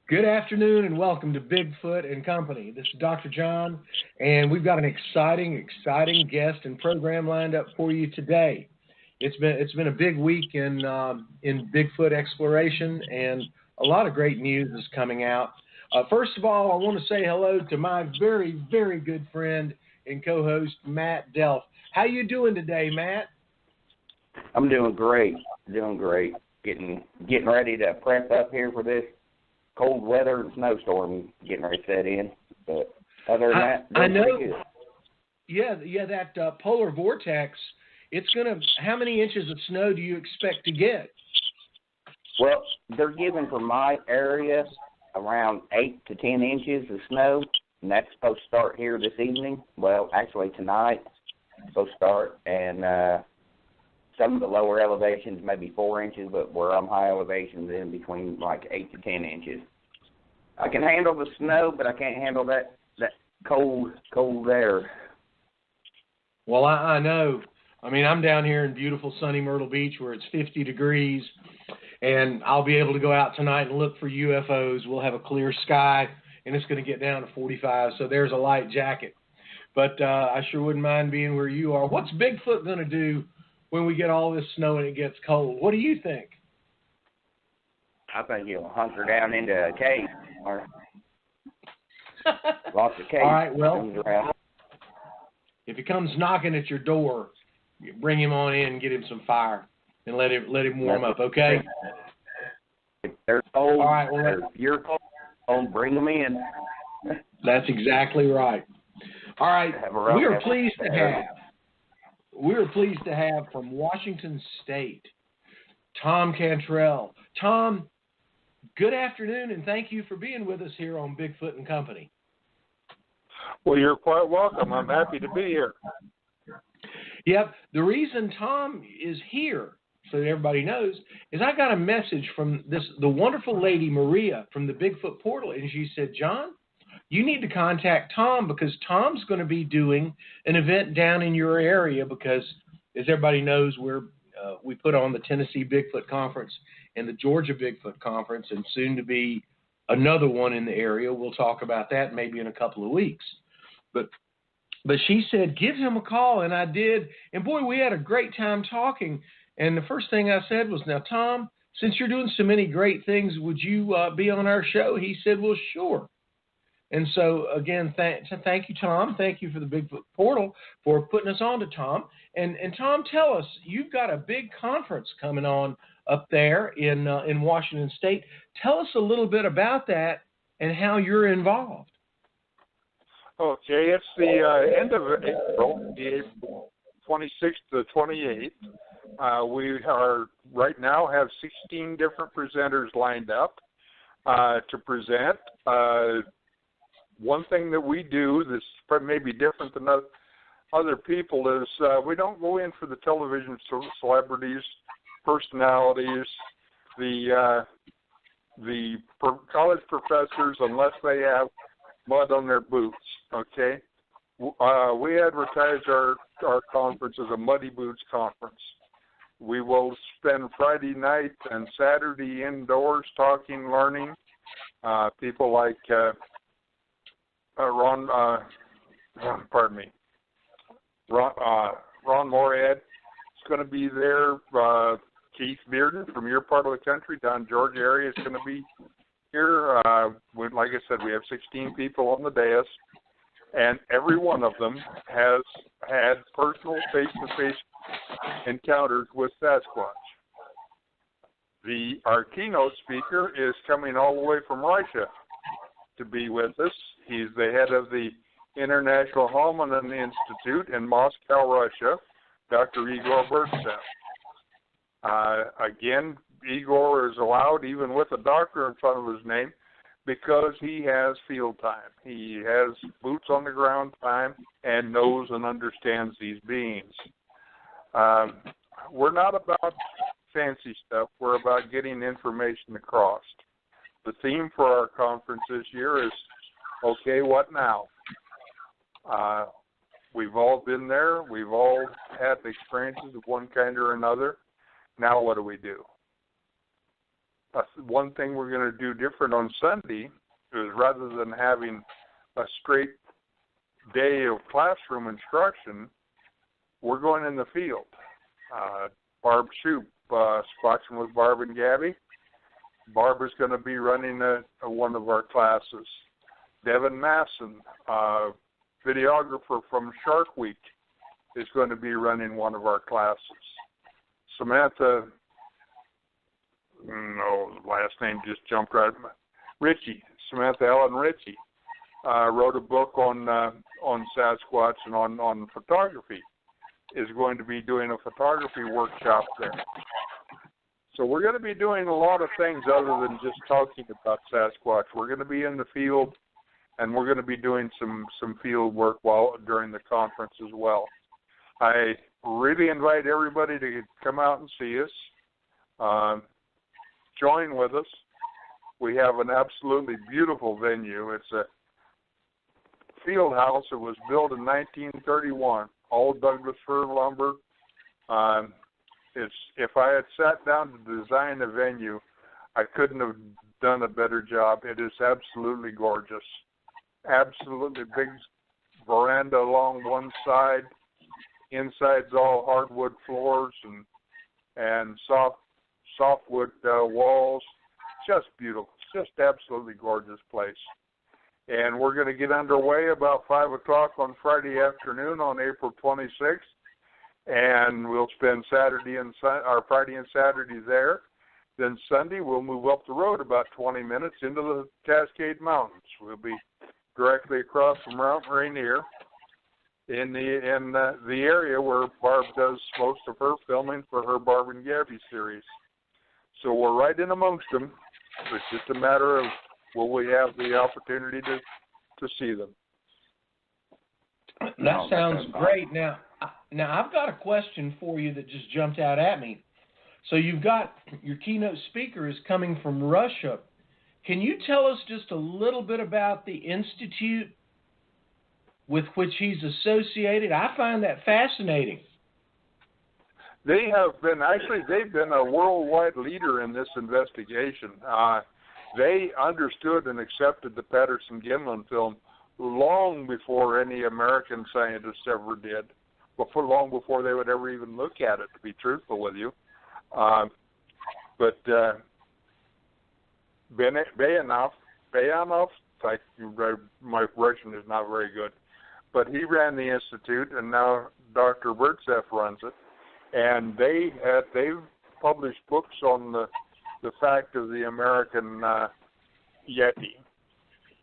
Good afternoon and welcome to Bigfoot and Company. This is Dr. John, and we've got an exciting guest and program lined up for you today. It's been a big week in Bigfoot exploration, and a lot of great news is coming out. First of all, I want to say hello to my very good friend and co-host Matt Delph. How you doing today, Matt? I'm doing great. Getting ready to prep up here for this cold weather and snowstorm getting ready to set in. But other than that, I know. pretty good. Yeah, that polar vortex. It's gonna. How many inches of snow do you expect to get? Well, they're giving for my area around 8 to 10 inches of snow, and that's supposed to start here this evening. Well, actually tonight it's supposed to start, and some of the lower elevations maybe 4 inches, but where I'm high elevations in between like 8 to 10 inches. I can handle the snow, but I can't handle that cold air. Well, I know. I mean, I'm down here in beautiful sunny Myrtle Beach where it's 50 degrees, and I'll be able to go out tonight and look for UFOs. We'll have a clear sky, and it's going to get down to 45, so there's a light jacket. But I sure wouldn't mind being where you are. What's Bigfoot going to do when we get all this snow and it gets cold? What do you think? I think he'll hunker down into a cave. Or lots of caves. All right, well, if he comes knocking at your door, you bring him on in and get him some fire and let him warm up, okay? If they're cold, all right, well, if you're cold, bring them in. That's exactly right. All right, we are pleased to have from Washington State, Thom Cantrall. Thom, good afternoon, and thank you for being with us here on Bigfoot and Company. Well, you're quite welcome. I'm happy to be here. Yep. The reason Thom is here, so that everybody knows, is I got a message from the wonderful lady, Maria, from the Bigfoot portal, and she said, John, you need to contact Thom because Tom's going to be doing an event down in your area because, as everybody knows, we put on the Tennessee Bigfoot Conference and the Georgia Bigfoot Conference, and soon to be another one in the area. We'll talk about that maybe in a couple of weeks. But she said, give him a call, and I did. And, boy, we had a great time talking. And the first thing I said was, now, Thom, since you're doing so many great things, would you be on our show? He said, well, sure. And so, again, thank you, Thom. Thank you for the Bigfoot Portal for putting us on to Thom. And Thom, tell us, you've got a big conference coming on up there in Washington State. Tell us a little bit about that and how you're involved. Okay, it's the end of April, the 26th to 28th. We are right now have 16 different presenters lined up to present. One thing that we do that's maybe different than other people is we don't go in for the television celebrities, personalities, the college professors, unless they have mud on their boots, okay? We advertise our conference as a Muddy Boots Conference. We will spend Friday night and Saturday indoors talking, learning. People like Ron Moorhead is going to be there. Keith Bearden from your part of the country, down Georgia area, is going to be here. Like I said, we have 16 people on the dais, and every one of them has had personal face-to-face encounters with Sasquatch. Our keynote speaker is coming all the way from Russia to be with us. He's the head of the International Hominin Institute in Moscow, Russia, Dr. Igor Burtsev. Again, Igor is allowed, even with a doctor in front of his name, because he has field time. He has boots on the ground time and knows and understands these beings. We're not about fancy stuff. We're about getting information across. The theme for our conference this year is, okay, what now? We've all been there. We've all had experiences of one kind or another. Now what do we do? one thing we're going to do different on Sunday is rather than having a straight day of classroom instruction, we're going in the field. Barb Shoup, Squatching with Barb and Gabby. Barb is going to be running one of our classes. Devin Masson, videographer from Shark Week, is going to be running one of our classes. Samantha, the last name just jumped right. Ritchie, Samantha Ellen Ritchie, wrote a book on Sasquatch and on photography. Is going to be doing a photography workshop there. So we're going to be doing a lot of things other than just talking about Sasquatch. We're going to be in the field, and we're going to be doing some field work during the conference as well. I really invite everybody to come out and see us. Join with us. We have an absolutely beautiful venue. It's a field house. It was built in 1931. All Douglas fir lumber. If I had sat down to design a venue, I couldn't have done a better job. It is absolutely gorgeous. Absolutely big veranda along one side. Inside's all hardwood floors and softwood walls. Just beautiful. Just absolutely gorgeous place. And we're going to get underway about 5 o'clock on Friday afternoon on April 26th. And we'll spend Friday and Saturday there. Then Sunday we'll move up the road about 20 minutes into the Cascade Mountains. We'll be directly across from Mount Rainier in the area where Barb does most of her filming for her Barb and Gabby series. So we're right in amongst them. It's just a matter of will we have the opportunity to see them. That sounds great. Now I've got a question for you that just jumped out at me. So you've got your keynote speaker is coming from Russia. Can you tell us just a little bit about the institute with which he's associated? I find that fascinating. They've been a worldwide leader in this investigation. They understood and accepted the Patterson-Gimlin film long before any American scientists ever did, long before they would ever even look at it, to be truthful with you. But Bayanov, my Russian is not very good, but he ran the institute, and now Dr. Burtsev runs it. And they've published books on the fact of the American Yeti,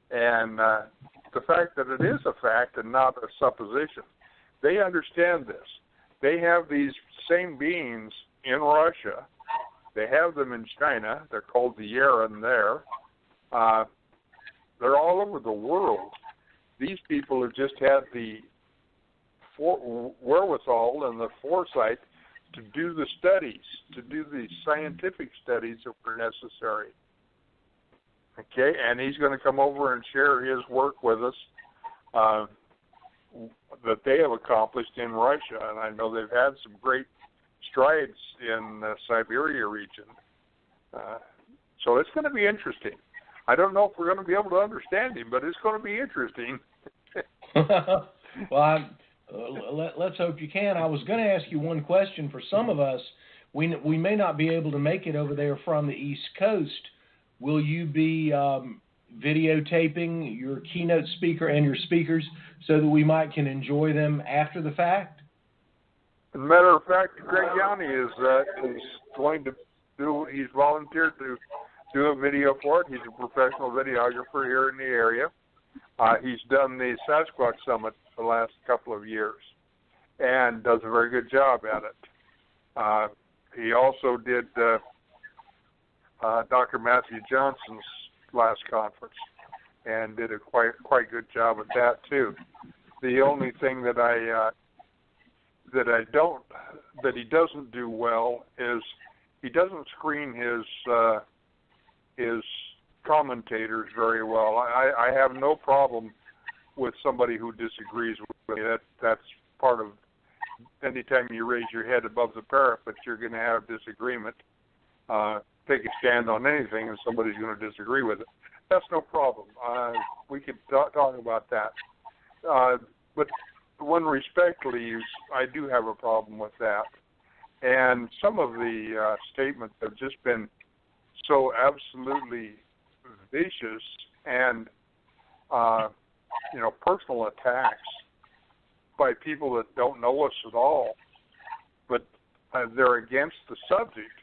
and the fact that it is a fact and not a supposition. They understand this. They have these same beings in Russia. They have them in China. They're called the Yeren there. They're all over the world. These people have just had the wherewithal and the foresight to do the studies, to do the scientific studies that were necessary. Okay, and he's going to come over and share his work with us that they have accomplished in Russia. And I know they've had some great strides in the Siberia region. So it's going to be interesting. I don't know if we're going to be able to understand him, but it's going to be interesting. Well, let's hope you can. I was going to ask you one question. For some of us, we may not be able to make it over there from the East Coast. Will you be videotaping your keynote speaker and your speakers so that we can enjoy them after the fact? As a matter of fact, Greg Yanni is going to do. He's volunteered to do a video for it. He's a professional videographer here in the area. He's done the Sasquatch Summit the last couple of years and does a very good job at it. He also did Dr. Matthew Johnson's last conference and did a quite good job at that too. The only thing that he doesn't do well is he doesn't screen his commentators very well. I have no problem with somebody who disagrees with me. That's part of anytime you raise your head above the parapet, you're going to have disagreement. take a stand on anything and somebody's going to disagree with it. That's no problem. We could talk about that. But one respectfully, I do have a problem with that. And some of the statements have just been so absolutely vicious and, personal attacks by people that don't know us at all, but they're against the subject,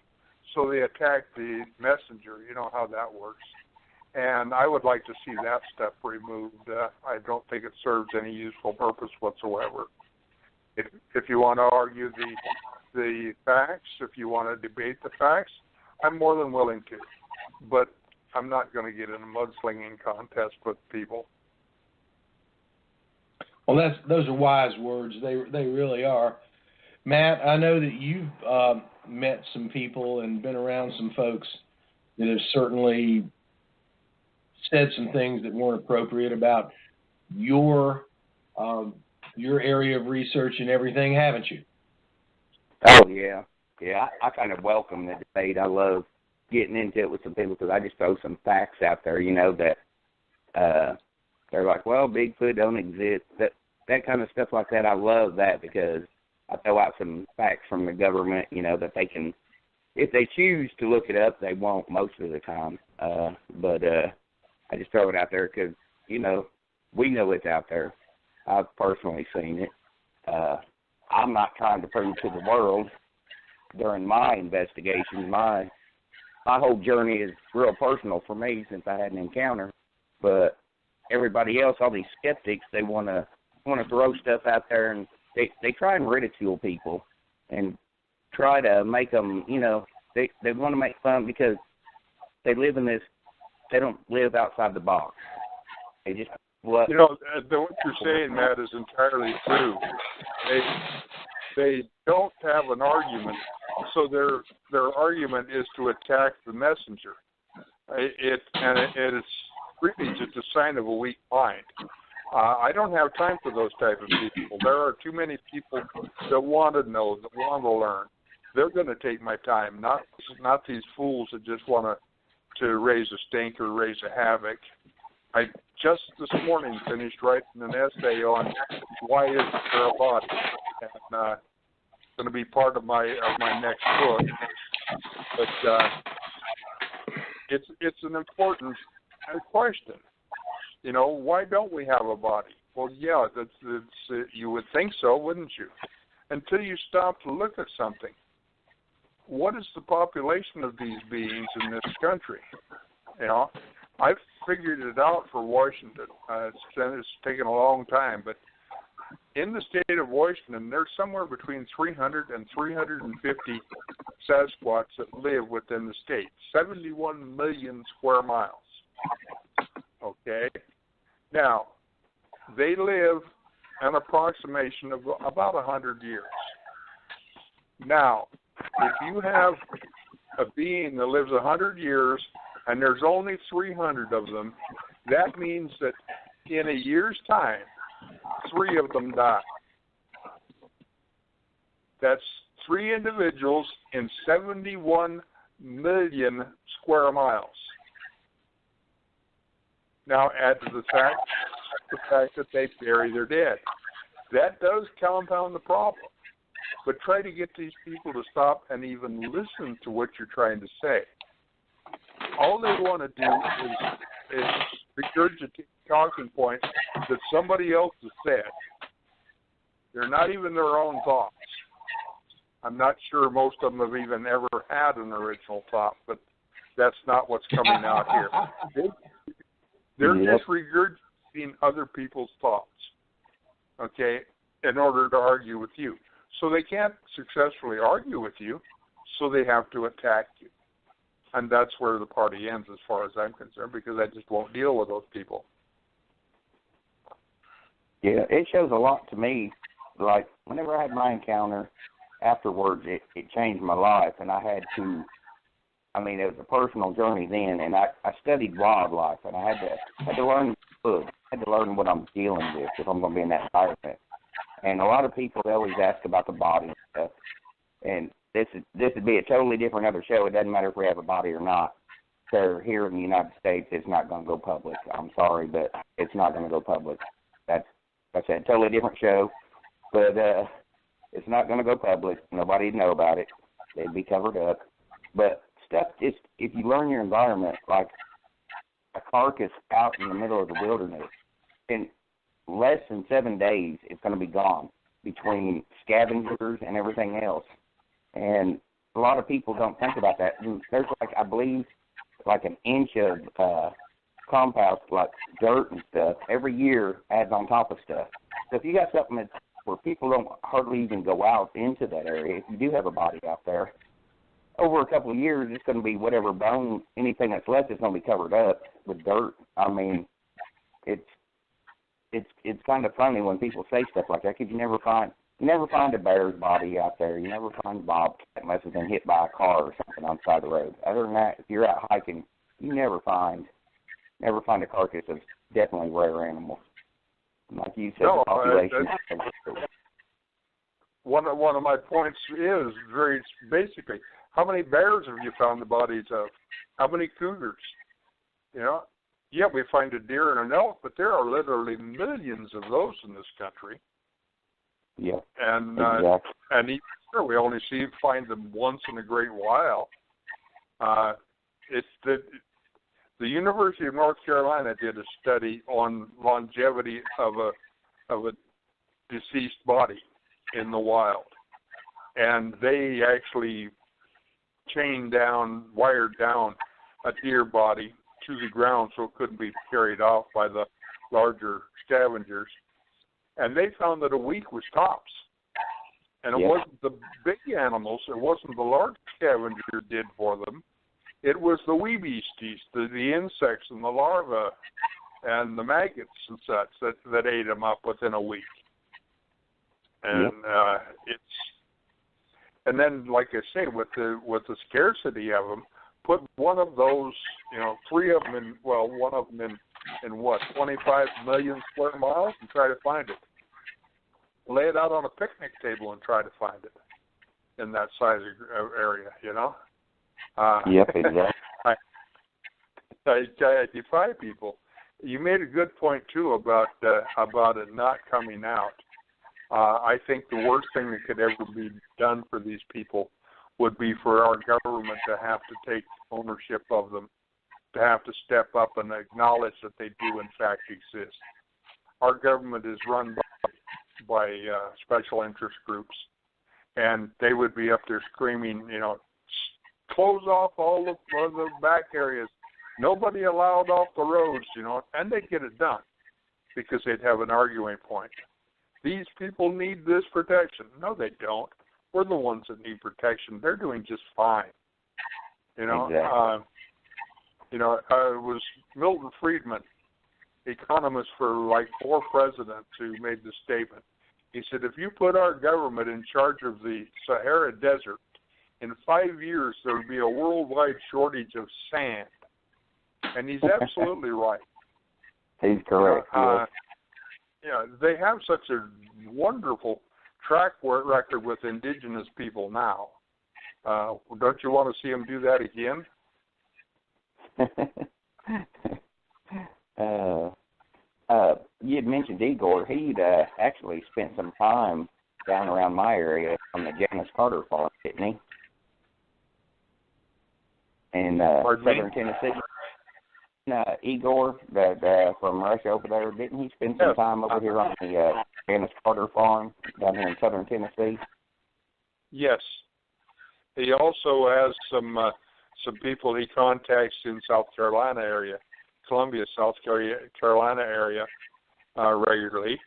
so they attack the messenger. You know how that works. And I would like to see that stuff removed. I don't think it serves any useful purpose whatsoever. If you want to argue the facts, if you want to debate the facts, I'm more than willing to. But I'm not going to get in a mudslinging contest with people. Well, those are wise words. They really are. Matt, I know that you've met some people and been around some folks that have certainly said some things that weren't appropriate about your area of research and everything, haven't you? Oh, yeah. Yeah, I kind of welcome the debate. I love getting into it with some people because I just throw some facts out there, that they're like, well, Bigfoot don't exist. That kind of stuff like that, I love that because I throw out some facts from the government, that they can, if they choose to look it up, they won't most of the time. But I just throw it out there because, we know it's out there. I've personally seen it. I'm not trying to prove to the world during my investigation. My whole journey is real personal for me since I had an encounter. But everybody else, all these skeptics, they want to throw stuff out there, and they try and ridicule people and try to make them, they want to make fun because they live in this, they don't live outside the box. They just, what you're saying, Matt, is entirely true. They don't have an argument, so their argument is to attack the messenger. It's really just a sign of a weak mind. I don't have time for those type of people. There are too many people that want to know, that want to learn. They're going to take my time, not these fools that just want to raise a stink or raise a havoc. I just this morning finished writing an essay on why is there a body, and it's going to be part of my next book. But it's an important question. Why don't we have a body? Well, yeah, that's you would think so, wouldn't you? Until you stop to look at something. What is the population of these beings in this country? I've figured it out for Washington. It's taken a long time, but in the state of Washington, there's somewhere between 300 and 350 Sasquatch that live within the state, 71 million square miles. Okay? Now, they live an approximation of about 100 years. Now, if you have a being that lives 100 years and there's only 300 of them, that means that in a year's time, 3 of them die. That's 3 individuals in 71 million square miles. Now add to the fact that they bury their dead. That does compound the problem. But try to get these people to stop and even listen to what you're trying to say. All they want to do is regurgitate talking points that somebody else has said. They're not even their own thoughts. I'm not sure most of them have even ever had an original thought, but that's not what's coming out here. They're just regurgitating other people's thoughts, okay, in order to argue with you. So they can't successfully argue with you, so they have to attack you. And that's where the party ends as far as I'm concerned, because I just won't deal with those people. Yeah, it shows a lot to me. Like, whenever I had my encounter, afterwards, it changed my life, and I had to, it was a personal journey then, and I studied wildlife, and I had to learn food. I had to learn what I'm dealing with if I'm going to be in that environment. And a lot of people, they always ask about the body and stuff. And this would be a totally different other show. It doesn't matter if we have a body or not. So here in the United States, it's not going to go public. I'm sorry, but it's not going to go public. That's a totally different show, but it's not going to go public. Nobody'd know about it. They'd be covered up. But stuff, just if you learn your environment, like a carcass out in the middle of the wilderness, in less than 7 days, it's going to be gone between scavengers and everything else. And a lot of people don't think about that. And there's I believe, an inch of compost, like dirt and stuff, every year adds on top of stuff. So if you got something that's where people don't hardly even go out into that area, if you do have a body out there, over a couple of years, it's going to be whatever bone, anything that's left is going to be covered up with dirt. I mean, it's kind of funny when people say stuff like that, because you never find a bear's body out there. You never find a bobcat unless it's been hit by a car or something on the side of the road. Other than that, if you're out hiking, you never find a carcass of definitely rare animals. Like you said, the population. One of my points is very basically, how many bears have you found the bodies of? How many cougars? Yeah, we find a deer and an elk, but there are literally millions of those in this country. Yeah, and exactly. And even sure, we only find them once in a great while. It's the University of North Carolina did a study on longevity of a deceased body in the wild, and they actually wired down a deer body to the ground so it couldn't be carried off by the larger scavengers. And they found that a week was tops. And it wasn't the big animals, it wasn't the large scavenger did for them. It was the wee beasties, the insects and the larvae and the maggots and such that ate them up within a week. And and then, like I say, with the scarcity of them, put one of those, 3 of them one of them in what, 25 million square miles, and try to find it. Lay it out on a picnic table and try to find it in that size of area, Yep, exactly. I defy people. You made a good point too about it not coming out. I think the worst thing that could ever be done for these people would be for our government to have to take ownership of them, to have to step up and acknowledge that they do in fact exist. Our government is run by special interest groups, and they would be up there screaming, close off all the back areas, nobody allowed off the roads, and they'd get it done because they'd have an arguing point. These people need this protection. No, they don't. We're the ones that need protection. They're doing just fine. Exactly. It was Milton Friedman, economist for 4 presidents, who made the statement. He said, if you put our government in charge of the Sahara Desert, in 5 years there would be a worldwide shortage of sand. And he's absolutely right. He's correct. They have such a wonderful track record with indigenous people now. Don't you want to see them do that again? You had mentioned Igor. He'd actually spent some time down around my area on the Janice Carter farm, didn't he? In southern Tennessee. Igor, from Russia over there, didn't he spend some time over here on the Janice Carter farm down here in southern Tennessee? Yes. He also has some people he contacts in South Carolina area, Columbia, South Carolina area, regularly.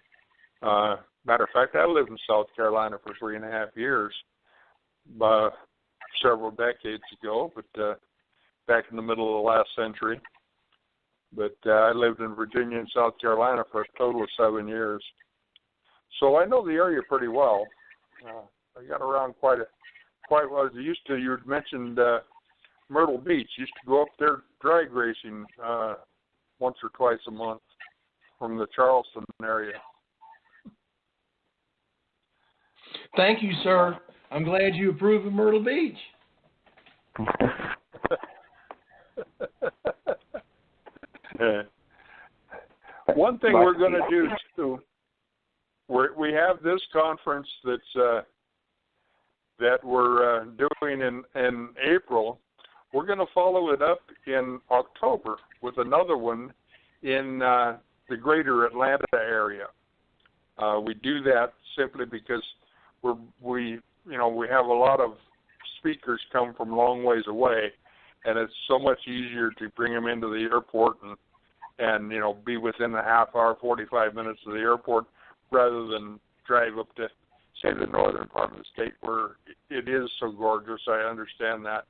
Matter of fact, I lived in South Carolina for 3.5 years, several decades ago, but back in the middle of the last century. But I lived in Virginia and South Carolina for a total of 7 years. So I know the area pretty well. I got around quite well. You had mentioned Myrtle Beach. Used to go up there drag racing once or twice a month from the Charleston area. Thank you, sir. I'm glad you approve of Myrtle Beach. One thing we're going to do too, we have this conference that we're doing in April. We're going to follow it up in October with another one in the greater Atlanta area. We do that simply because we have a lot of speakers come from long ways away, and it's so much easier to bring them into the airport and be within a half hour, 45 minutes of the airport, rather than drive up to, say, the northern part of the state where it is so gorgeous. I understand that.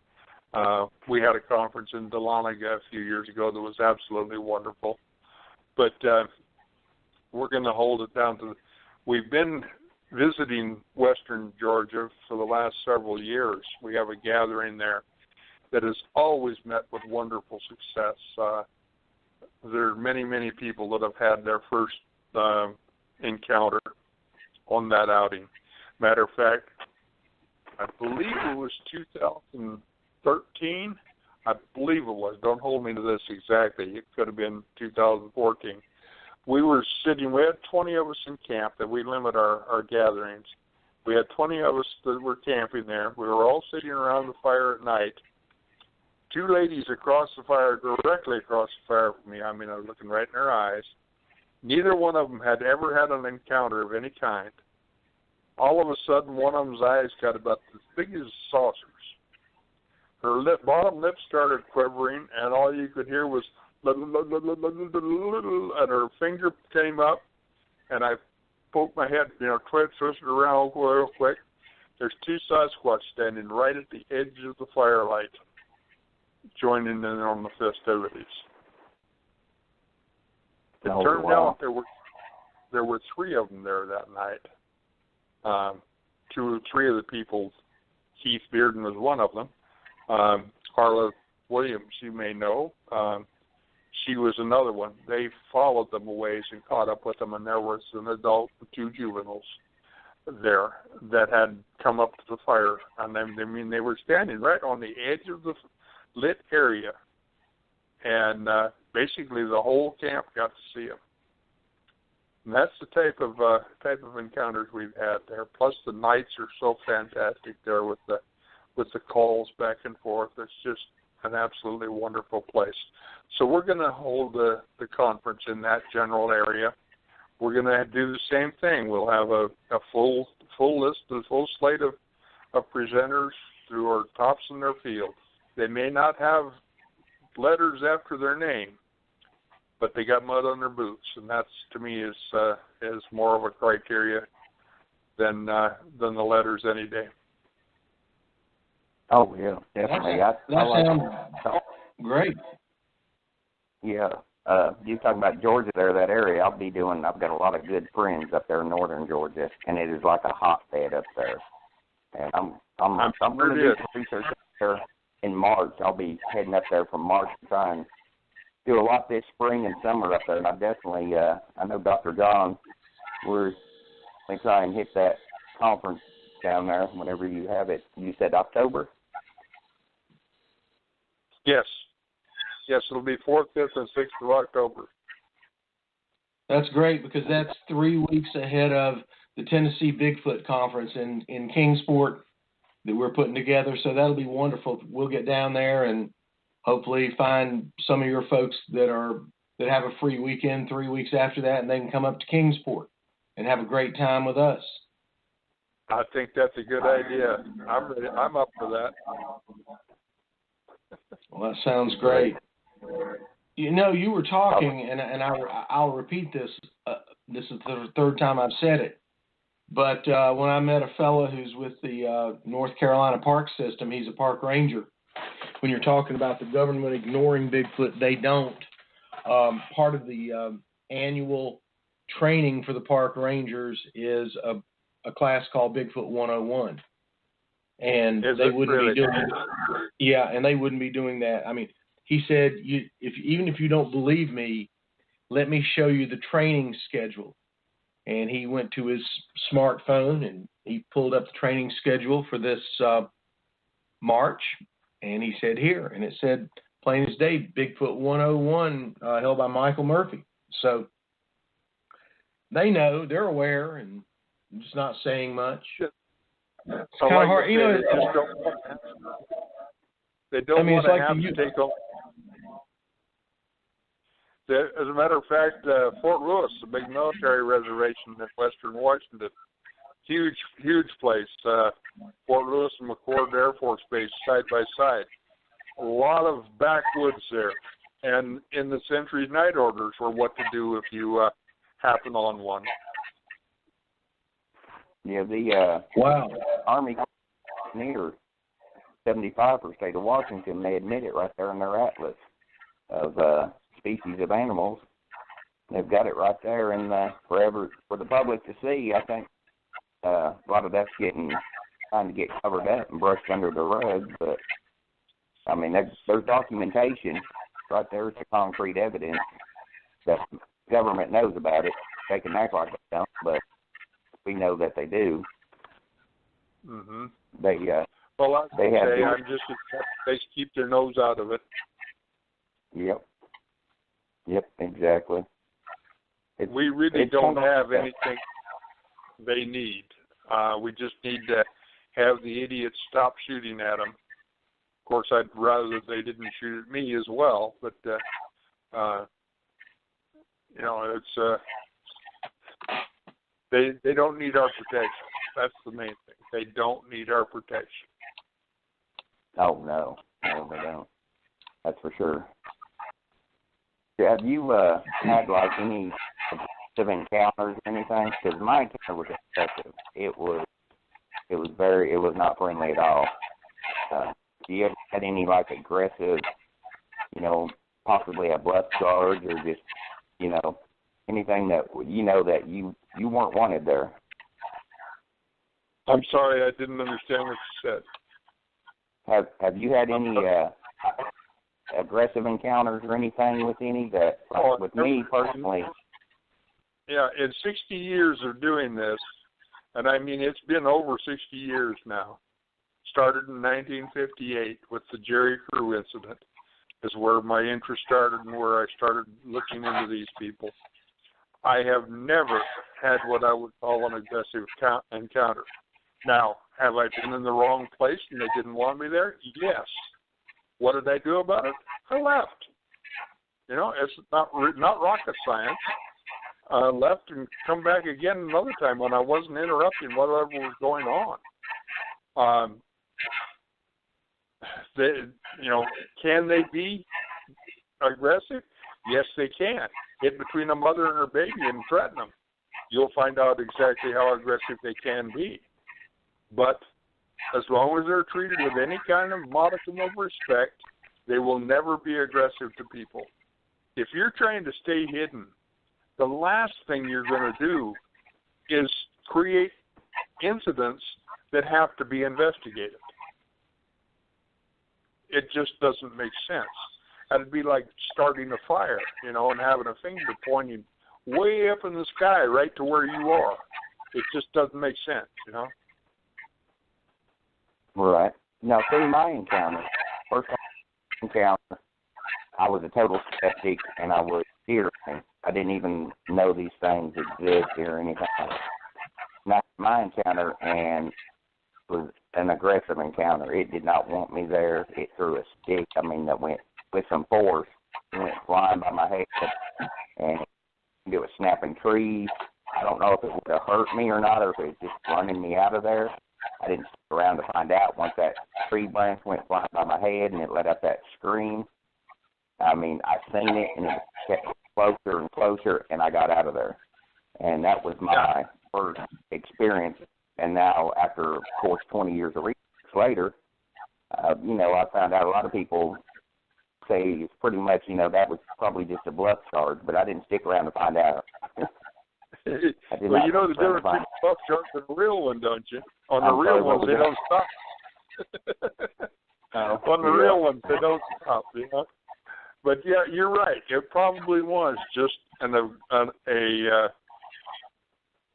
We had a conference in Dahlonega a few years ago that was absolutely wonderful. But we're going to hold it down to we've been visiting western Georgia for the last several years. We have a gathering there that has always met with wonderful success. There are many, many people that have had their first encounter on that outing. Matter of fact, I believe it was 2013. I believe it was. Don't hold me to this exactly. It could have been 2014. We had 20 of us in camp that we limit our gatherings. We had 20 of us that were camping there. We were all sitting around the fire at night. Two ladies across the fire, directly across the fire from me. I mean, I was looking right in their eyes. Neither one of them had ever had an encounter of any kind. All of a sudden, one of them's eyes got about as big as saucers. Her bottom lip started quivering, and all you could hear was and her finger came up, and I poked my head, twisted around real quick. There's two Sasquatch standing right at the edge of the firelight, joining in on the festivities. It turned out there were three of them there that night. 2 or 3 of the people, Keith Bearden was one of them. Carla Williams, you may know. She was another one. They followed them a ways and caught up with them, and there was an adult and 2 juveniles there that had come up to the fire. And they were standing right on the edge of the lit area, and basically the whole camp got to see them. And that's the type of encounters we've had there. Plus, the nights are so fantastic there with the calls back and forth. It's just an absolutely wonderful place. So we're going to hold the conference in that general area. We're going to do the same thing. We'll have a full list, a full slate of presenters who are tops in their field. They may not have letters after their name, but they got mud on their boots, and that's, to me, is more of a criteria than the letters any day. Oh yeah, definitely. That sounds great. Yeah, you talking about Georgia there, that area? I've got a lot of good friends up there in northern Georgia, and it is like a hotbed up there. And I'm going to do some research up there in March. I'll be heading up there from March to try and do a lot this spring and summer up there. And I definitely, I know Dr. John, we're going to try and hit that conference down there whenever you have it. You said October? Yes, it'll be 4th, 5th, and 6th of October. That's great, because that's 3 weeks ahead of the Tennessee Bigfoot Conference in Kingsport that we're putting together. So that'll be wonderful. We'll get down there and hopefully find some of your folks that have a free weekend 3 weeks after that, and they can come up to Kingsport and have a great time with us. I think that's a good idea. I'm up for that. Well, that sounds great. You were talking, and I'll repeat this. This is the 3rd time I've said it. But when I met a fellow who's with the North Carolina Park System, he's a park ranger. When you're talking about the government ignoring Bigfoot, they don't. Part of the annual training for the park rangers is a class called Bigfoot 101. And they wouldn't be doing and they wouldn't be doing that. I mean, he said, even if you don't believe me, let me show you the training schedule. and he went to his smartphone and he pulled up the training schedule for this March, and he said here, and it said plain as day, Bigfoot 101 held by Michael Murphy. So they know, they're aware, and I'm just not saying much. It's kind of hard, they don't want to have to take over. As a matter of fact, Fort Lewis, a big military reservation in western Washington, huge place. Fort Lewis and McChord Air Force Base side by side. A lot of backwoods there, and in the Sentry's night orders for what to do if you happen on one. Yeah, the Army near 75 for the state of Washington, they admit it right there in their atlas of species of animals. They've got it right there and forever for the public to see. I think a lot of that's trying to get covered up and brushed under the rug, but I mean, there's documentation right there. It's concrete evidence that the government knows about it. They can act like they don't, but we know that they do. Mm-hmm. They keep their nose out of it. Yep, exactly. We really don't have anything they need. We just need to have the idiots stop shooting at them. Of course, I'd rather that they didn't shoot at me as well, but it's they don't need our protection. That's the main thing. They don't need our protection. Oh no, they don't. That's for sure. Have you had like any encounters or anything? Because my encounter was excessive. It was not friendly at all. Do you ever had any like aggressive, possibly a bluff charge or just, anything that that you weren't wanted there? I'm sorry, I didn't understand what you said. Have you had any aggressive encounters or anything with any that, with me personally? Yeah, in 60 years of doing this, and I mean it's been over 60 years now. Started in 1958 with the Jerry Crew incident, is where my interest started and where I started looking into these people. I have never had what I would call an aggressive encounter. Now, have I been in the wrong place and they didn't want me there? Yes. What did I do about it? I left. It's not rocket science. I left and come back again another time when I wasn't interrupting whatever was going on. Can they be aggressive? Yes, they can. Get between a mother and her baby and threaten them. You'll find out exactly how aggressive they can be. But as long as they're treated with any kind of modicum of respect, they will never be aggressive to people. If you're trying to stay hidden, the last thing you're going to do is create incidents that have to be investigated. It just doesn't make sense. That'd be like starting a fire, and having a finger pointing way up in the sky right to where you are. It just doesn't make sense, Right. Now, see, my encounter, first encounter, I was a total skeptic, and I was fearing. I didn't even know these things exist or anything. Now, my encounter and was an aggressive encounter. It did not want me there. It threw a stick, that went with some force. It went flying by my head, and it was snapping trees. I don't know if it would have hurt me or not, or if it was just running me out of there. I didn't stick around to find out. Once that tree branch went flying by my head and it let out that scream, I seen it, and it kept closer and closer, and I got out of there. And that was my first experience. And now, after, of course, 20 years of research later, I found out a lot of people say it's pretty much, that was probably just a bluff charge, but I didn't stick around to find out. Well, you know the difference between a bluff charge and a real one, don't you? On the real ones, they don't stop. On the real ones, they don't stop, But, yeah, you're right. It probably was just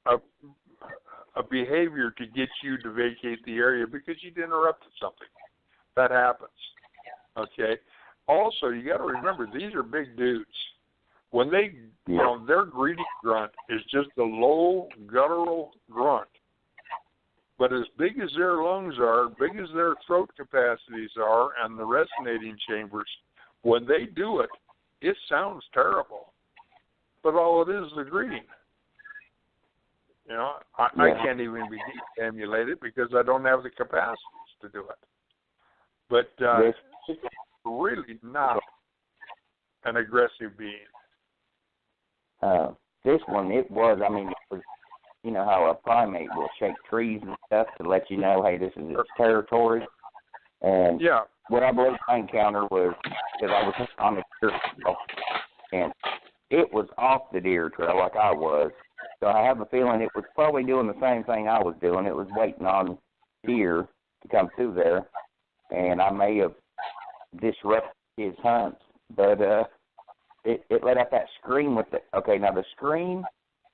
a behavior to get you to vacate the area because you'd interrupted something. That happens. Okay. Also, you got to remember these are big dudes. When they, their greedy grunt is just a low guttural grunt. But as big as their lungs are, big as their throat capacities are, and the resonating chambers, when they do it, it sounds terrible. But all it is a greeting. I can't even begin to emulate it because I don't have the capacities to do it. But it's really not an aggressive being. This one, it was how a primate will shake trees and stuff to let you know, hey, this is its territory. And what I believe I encountered was, because I was on the deer trail, and it was off the deer trail like I was. So I have a feeling it was probably doing the same thing I was doing. It was waiting on deer to come through there, and I may have disrupted his hunt. But it let out that scream with the, now the scream,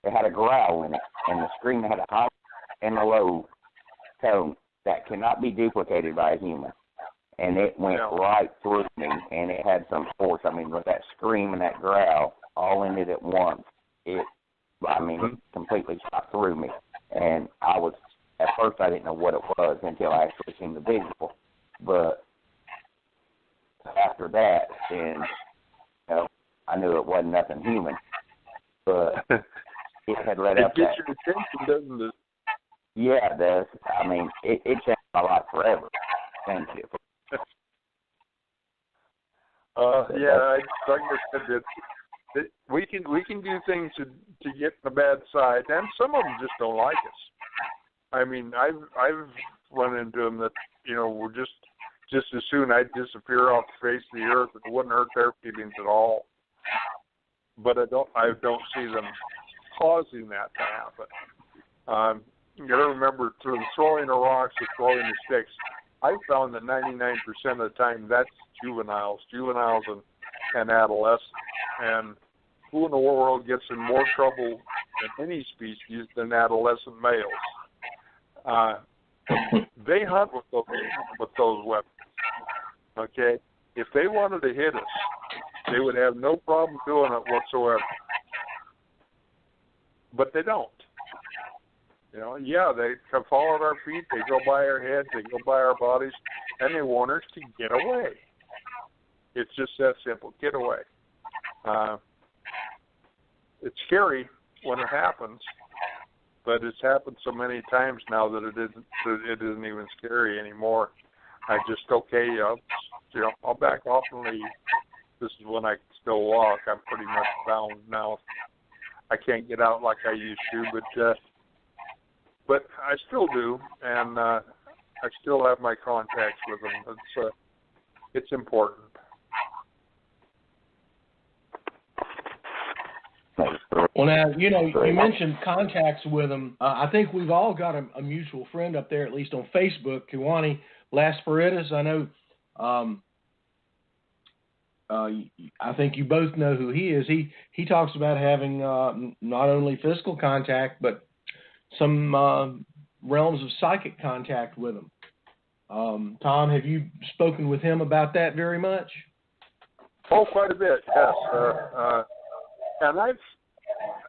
it had a growl in it, and the scream had a high and a low tone that cannot be duplicated by a human. And it went right through me, and it had some force. With that scream and that growl all in it at once, it completely shot through me. And at first I didn't know what it was until I actually seen the visual. But after that, then, I knew it wasn't nothing human. But it had let out that. It gets your attention, doesn't it? Yeah, it does. It changed my life forever. Thank you. Like I said, we can do things to get the bad side, and some of them just don't like us. I've run into them that were just as soon I'd disappear off the face of the earth, it wouldn't hurt their feelings at all. But I don't see them causing that to happen. You got to remember, through the throwing of rocks or throwing of sticks, I found that 99% of the time that's juveniles and adolescents. And who in the world gets in more trouble in any species than adolescent males? They hunt with those weapons. Okay? If they wanted to hit us, they would have no problem doing it whatsoever. But they don't. They fall at our feet, they go by our heads, they go by our bodies, and they want us to get away. It's just that simple. Get away. It's scary when it happens, but it's happened so many times now that it isn't even scary anymore. I just I'll back off and leave. This is when I can still walk. I'm pretty much bound now. I can't get out like I used to, but I still do, and I still have my contacts with them. It's important. Well, now, you mentioned contacts with them. I think we've all got a mutual friend up there, at least on Facebook, Kiwani Lasperitas. I know, I think you both know who he is. He talks about having not only physical contact, but some realms of psychic contact with them. Thom, have you spoken with him about that very much? Oh, quite a bit, yes.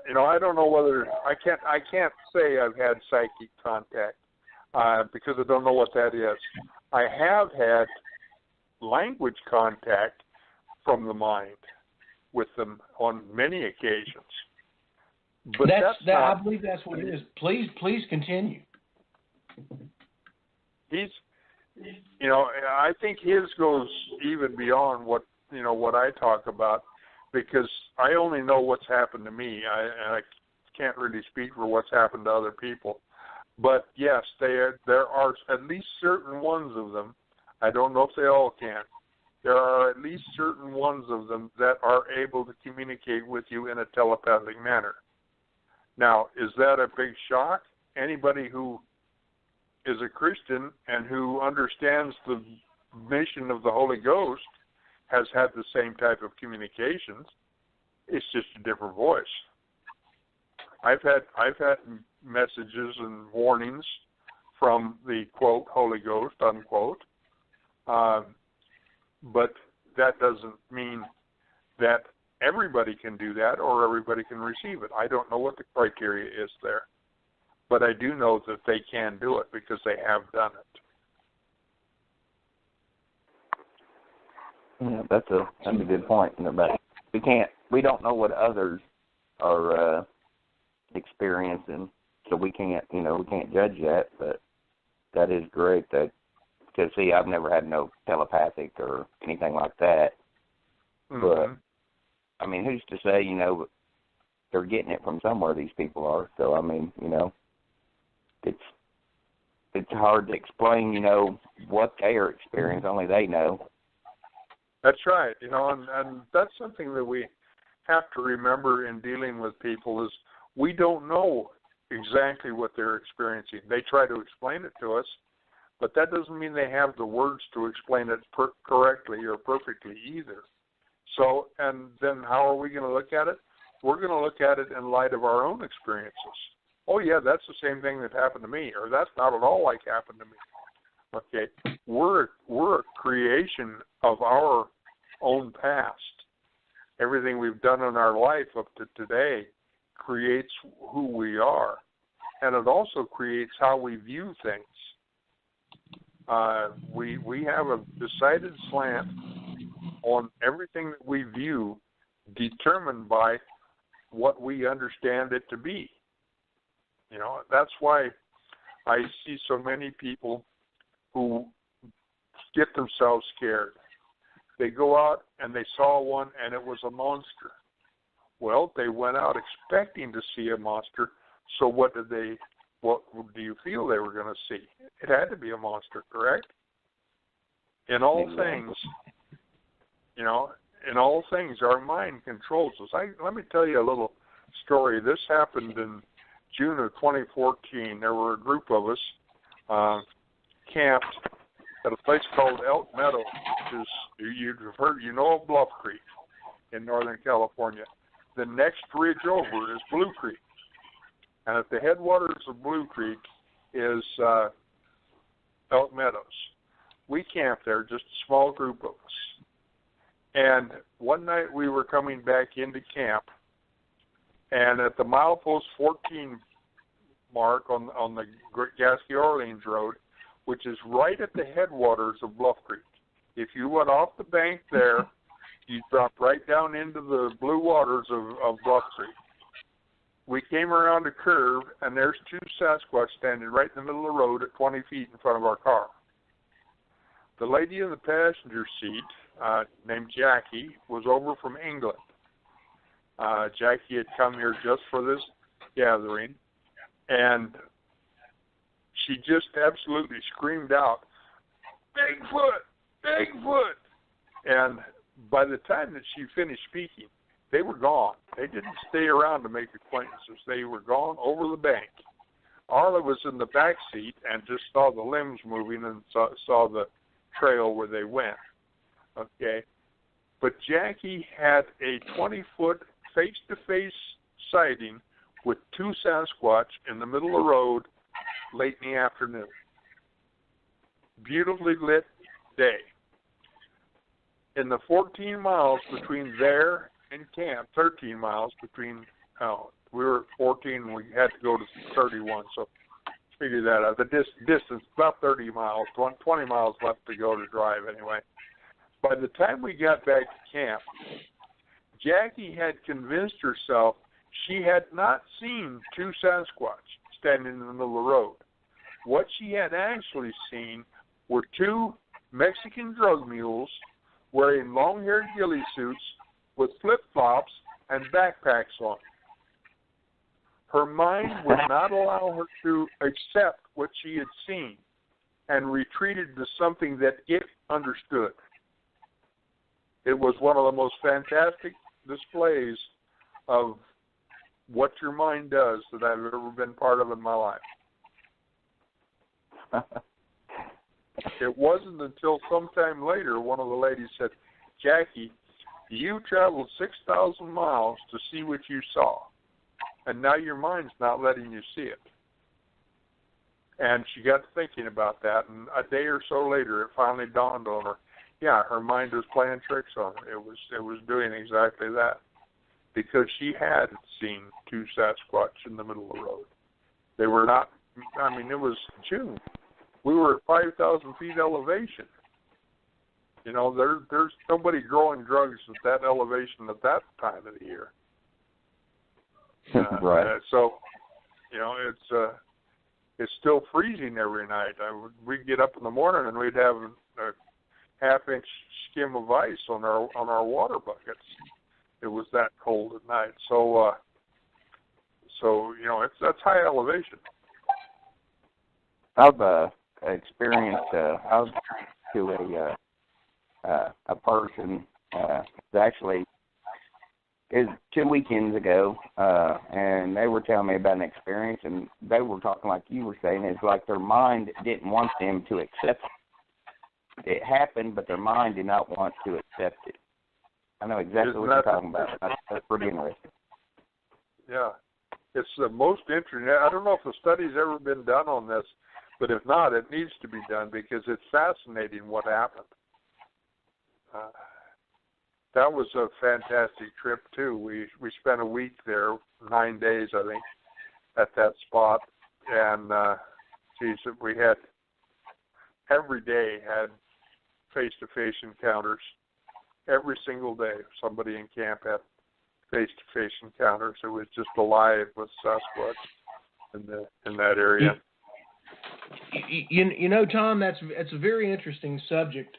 And I don't know whether I can't say I've had psychic contact because I don't know what that is. I have had language contact from the mind with them on many occasions. But that's not, I believe that's what it is. Please continue. I think his goes even beyond what I talk about, because I only know what's happened to me. I can't really speak for what's happened to other people. But yes, there are at least certain ones of them. I don't know if they all can. There are at least certain ones of them that are able to communicate with you in a telepathic manner. Now, is that a big shock? Anybody who is a Christian and who understands the mission of the Holy Ghost has had the same type of communications. It's just a different voice. I've had messages and warnings from the, quote, Holy Ghost, unquote. But that doesn't mean that everybody can do that or everybody can receive it. I don't know what the criteria is there. But I do know that they can do it because they have done it. Yeah, that's a good point. But we don't know what others are experiencing, so we can't judge that. But that is great. Because see, I've never had no telepathic or anything like that. Mm-hmm. But I mean, who's to say? They're getting it from somewhere. These people are. So I mean, it's hard to explain. What they are experiencing. Only they know. That's right. And that's something that we have to remember in dealing with people is we don't know exactly what they're experiencing. They try to explain it to us, but that doesn't mean they have the words to explain it correctly or perfectly either. So, and then how are we going to look at it? We're going to look at it in light of our own experiences. Oh, yeah, that's the same thing that happened to me, or that's not at all like happened to me. Okay, we're a creation of our own past. Everything we've done in our life up to today creates who we are, and it also creates how we view things. We have a decided slant on everything that we view, determined by what we understand it to be. That's why I see so many people who get themselves scared. They go out and they saw one and it was a monster. Well, they went out expecting to see a monster, so what do you feel they were going to see? It had to be a monster, correct? In all things, our mind controls us. Let me tell you a little story. This happened in June of 2014. There were a group of us camped at a place called Elk Meadow, which is, you've heard, of Bluff Creek in Northern California. The next ridge over is Blue Creek. And at the headwaters of Blue Creek is Elk Meadows. We camped there, just a small group of us. And one night we were coming back into camp, and at the milepost 14 mark on the Gasky-Orleans Road, which is right at the headwaters of Bluff Creek. If you went off the bank there, you dropped right down into the blue waters of Bluff Creek. We came around a curve, and there's two Sasquatch standing right in the middle of the road at 20 feet in front of our car. The lady in the passenger seat, named Jackie, was over from England. Jackie had come here just for this gathering, and she just absolutely screamed out, "Bigfoot! Bigfoot!" And by the time that she finished speaking, they were gone. They didn't stay around to make acquaintances. They were gone over the bank. Arla was in the back seat and just saw the limbs moving and saw the trail where they went. Okay? But Jackie had a 20-foot face-to-face sighting with two Sasquatch in the middle of the road late in the afternoon. Beautifully lit day. In the 14 miles between there and camp, 13 miles between, we were at 14, we had to go to 31, so figure that out. The distance, about 30 miles, 20 miles left to go to drive anyway. By the time we got back to camp, Jackie had convinced herself she had not seen two Sasquatch standing in the middle of the road. What she had actually seen were two Mexican drug mules wearing long-haired ghillie suits with flip-flops and backpacks on. Her mind would not allow her to accept what she had seen and retreated to something that it understood. It was one of the most fantastic displays of what your mind does that I've ever been part of in my life. It wasn't until sometime later one of the ladies said, "Jackie, you traveled 6,000 miles to see what you saw, and now your mind's not letting you see it." And she got thinking about that, and a day or so later, it finally dawned on her. Yeah, her mind was playing tricks on her. It was doing exactly that, because she had seen two Sasquatch in the middle of the road. They were not. I mean, it was June. We were at 5,000 feet elevation. You know, there's nobody growing drugs at that elevation at that time of the year. Right. So, you know, it's still freezing every night. We'd get up in the morning and we'd have a half-inch skim of ice on our water buckets. It was that cold at night. So you know, that's high elevation. I've experienced. I was to a person actually is 2 weekends ago, and they were telling me about an experience, and they were talking like you were saying. It's like their mind didn't want them to accept it. It happened, but their mind did not want to accept it. I know exactly what you're talking about. That's pretty interesting. Yeah. It's the most interesting. I don't know if the study's ever been done on this, but if not, it needs to be done because it's fascinating what happened. That was a fantastic trip, too. We spent a week there, 9 days, I think, at that spot. And, we had, every day had face-to-face encounters. Every single day, somebody in camp had face-to-face encounters. It was just alive with Sasquatch in that area. You know, Tom, that's a very interesting subject.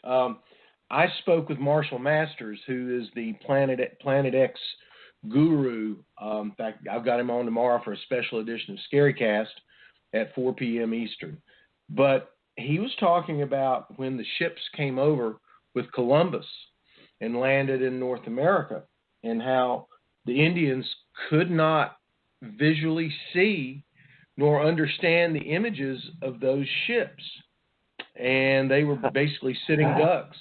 I spoke with Marshall Masters, who is the Planet X guru. In fact, I've got him on tomorrow for a special edition of Scarycast at 4 p.m. Eastern. But he was talking about when the ships came over with Columbus and landed in North America, and how the Indians could not visually see nor understand the images of those ships, and they were basically sitting ducks.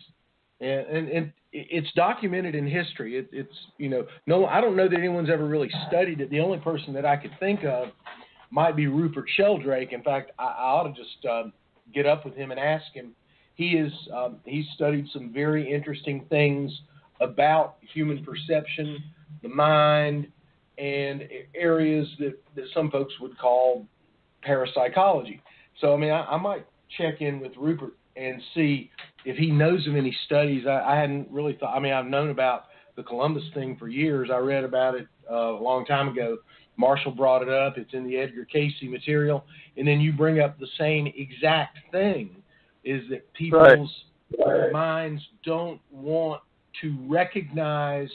And it's documented in history. It's you know, no, I don't know that anyone's ever really studied it. The only person that I could think of might be Rupert Sheldrake. In fact, I ought to just get up with him and ask him. He's studied some very interesting things about human perception, the mind, and areas that some folks would call parapsychology. So, I mean, I might check in with Rupert and see if he knows of any studies. I hadn't really thought. I mean, I've known about the Columbus thing for years. I read about it a long time ago. Marshall brought it up. It's in the Edgar Casey material. And then you bring up the same exact thing, is that people's minds don't want to recognize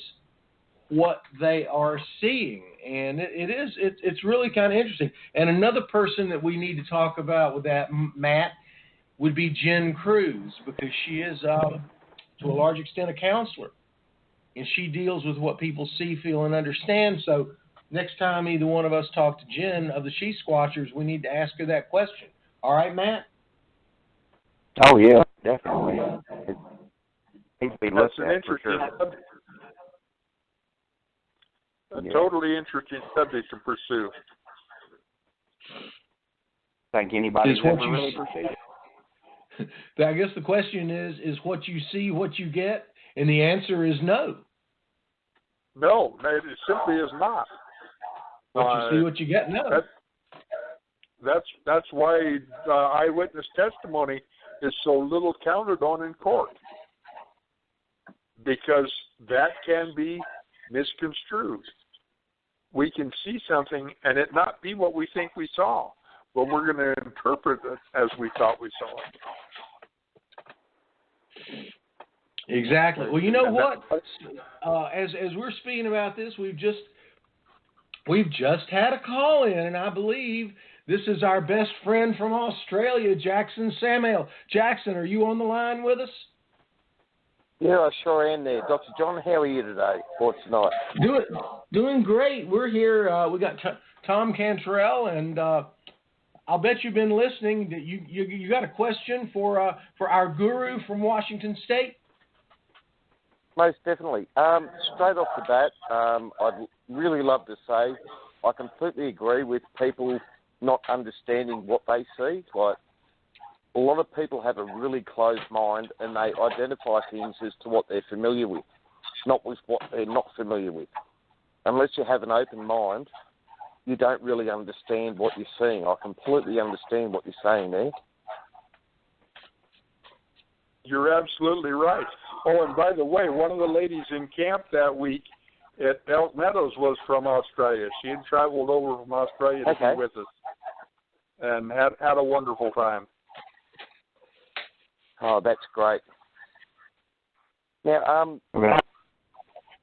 what they are seeing. And it's really kind of interesting. And another person that we need to talk about with that, Matt, would be Jen Cruz, because she is, to a large extent, a counselor. And she deals with what people see, feel, and understand. So next time either one of us talk to Jen of the She Squatchers, we need to ask her that question. All right, Matt? Oh, yeah, definitely. It needs to be looked at for sure. Subject. A totally interesting subject to pursue. Think anybody's ever really pursued it. I guess the question is what you see, what you get, and the answer is no. No, it simply is not. What you see, what you get, no. That's why eyewitness testimony is so little counted on in court, because that can be misconstrued. We can see something and it not be what we think we saw, but we're going to interpret it as we thought we saw it. Exactly. Well, you know what? As we're speaking about this, we've just had a call in, and I believe this is our best friend from Australia, Jackson Samuel. Jackson, are you on the line with us? Yeah, I sure am there. Dr. John, how are you today or tonight? Doing great. We're here. We got Thom Cantrall, and I'll bet you've been listening. That you got a question for our guru from Washington State? Most definitely. Straight off the bat, I'd really love to say I completely agree with people not understanding what they see. Like, a lot of people have a really closed mind and they identify things as to what they're familiar with, not with what they're not familiar with. Unless you have an open mind, you don't really understand what you're seeing. I completely understand what you're saying there. You're absolutely right. Oh, and by the way, one of the ladies in camp that week at Elk Meadows was from Australia. She had traveled over from Australia to be with us and had a wonderful time. Oh, that's great. Now,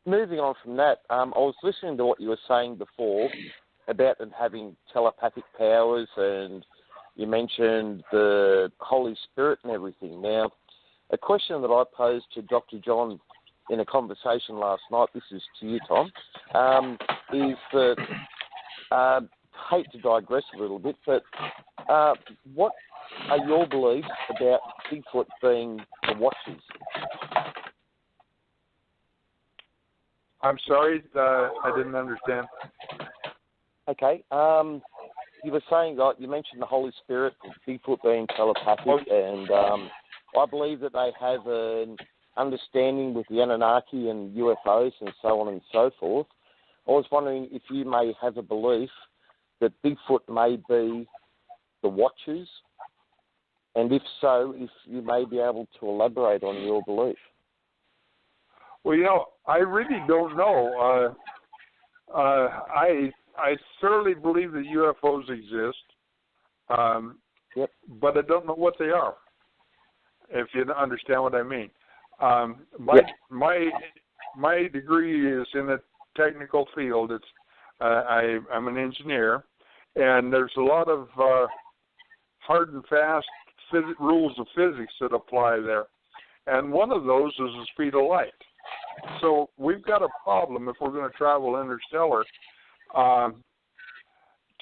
moving on from that, I was listening to what you were saying before about them having telepathic powers, and you mentioned the Holy Spirit and everything. Now, a question that I posed to Dr. John in a conversation last night, this is to you, Thom, is that, hate to digress a little bit, but what are your beliefs about Bigfoot being the Watchers? I'm sorry, I didn't understand. Okay. You were saying, like, you mentioned the Holy Spirit, Bigfoot being telepathic, and I believe that they have an understanding with the Anunnaki and UFOs and so on and so forth. I was wondering if you may have a belief that Bigfoot may be the Watchers, and if so, if you may be able to elaborate on your belief. Well, I really don't know. I thoroughly believe that UFOs exist, but I don't know what they are, if you understand what I mean. My degree is in a technical field. It's I'm an engineer, and there's a lot of hard and fast rules of physics that apply there, and one of those is the speed of light. So we've got a problem if we're going to travel interstellar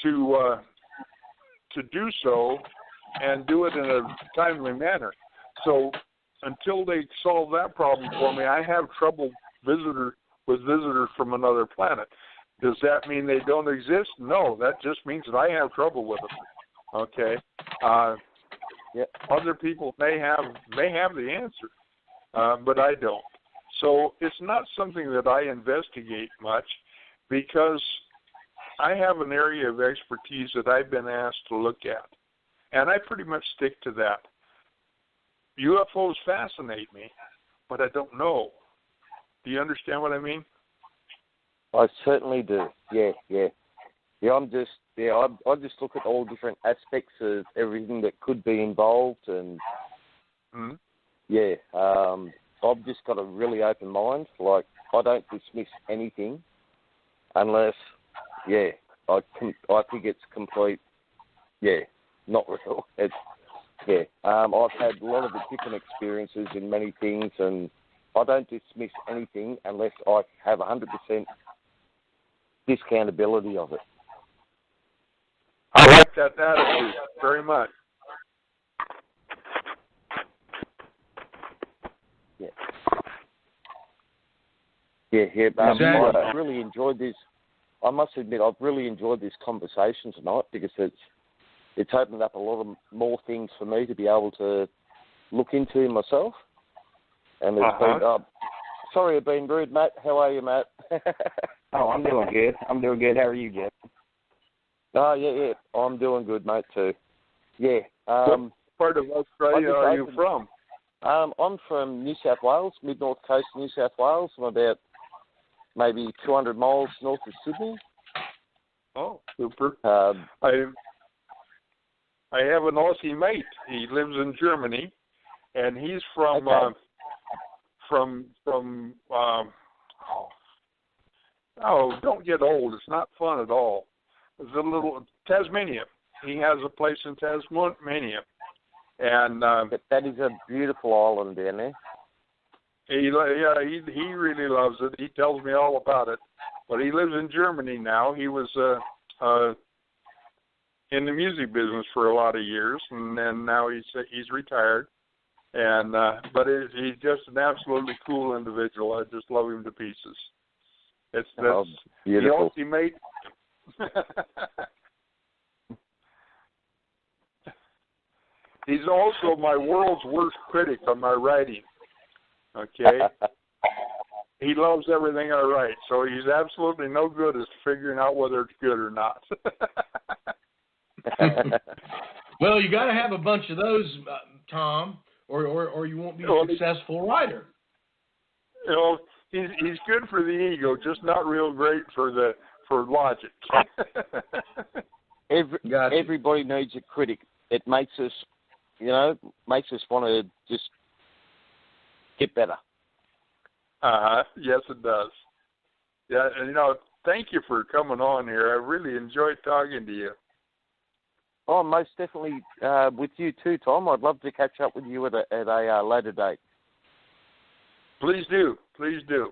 to do so and do it in a timely manner. So until they solve that problem for me, I have trouble with visitors from another planet. Does that mean they don't exist? No, that just means that I have trouble with them. Okay. Other people may have the answer, but I don't. So it's not something that I investigate much because I have an area of expertise that I've been asked to look at, and I pretty much stick to that. UFOs fascinate me, but I don't know. Do you understand what I mean? I certainly do. Yeah. I just look at all different aspects of everything that could be involved, and I've just got a really open mind. Like, I don't dismiss anything unless, I think it's complete, not real. I've had a lot of different experiences in many things, and I don't dismiss anything unless I have 100% discountability of it. I like that attitude very much. I've really enjoyed this. I must admit, I've really enjoyed this conversation tonight because it's opened up a lot of more things for me to be able to look into myself. And there's been, sorry, I've been rude, Matt. How are you, Matt? Oh, I'm doing good. How are you, Jeff? Oh, I'm doing good, mate, too. What part of Australia are you from? I'm from New South Wales, mid-north coast of New South Wales. I'm about maybe 200 miles north of Sydney. Oh, super. I have an Aussie mate. He lives in Germany, and he's from don't get old. It's not fun at all. It's a little Tasmania. He has a place in Tasmania. And but that is a beautiful island down there. He really loves it. He tells me all about it. But he lives in Germany now. He was in the music business for a lot of years, and then now he's retired. And but he's just an absolutely cool individual. I just love him to pieces. That's beautiful. The ultimate. He's also my world's worst critic on my writing. Okay? He loves everything I write, so he's absolutely no good at figuring out whether it's good or not. Well, you got to have a bunch of those, Tom, or you won't be a successful writer. You know, he's good for the ego, just not real great for logic. Everybody needs a critic. It makes us, want to just get better. Yes, it does. Yeah, and thank you for coming on here. I really enjoyed talking to you. Oh, most definitely with you too, Tom. I'd love to catch up with you at a later date. Please do. Please do.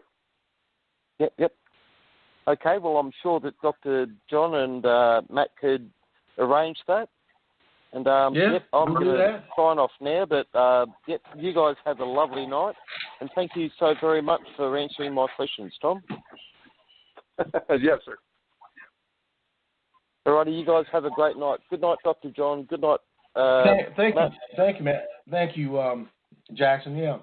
Yep. Okay, well, I'm sure that Dr. John and Matt could arrange that. And I'm going to sign off now, but you guys have a lovely night. And thank you so very much for answering my questions, Tom. Yes, sir. All righty, you guys have a great night. Good night, Dr. John. Good night, thank Matt. You, Matt. Thank you, Jackson. Yeah.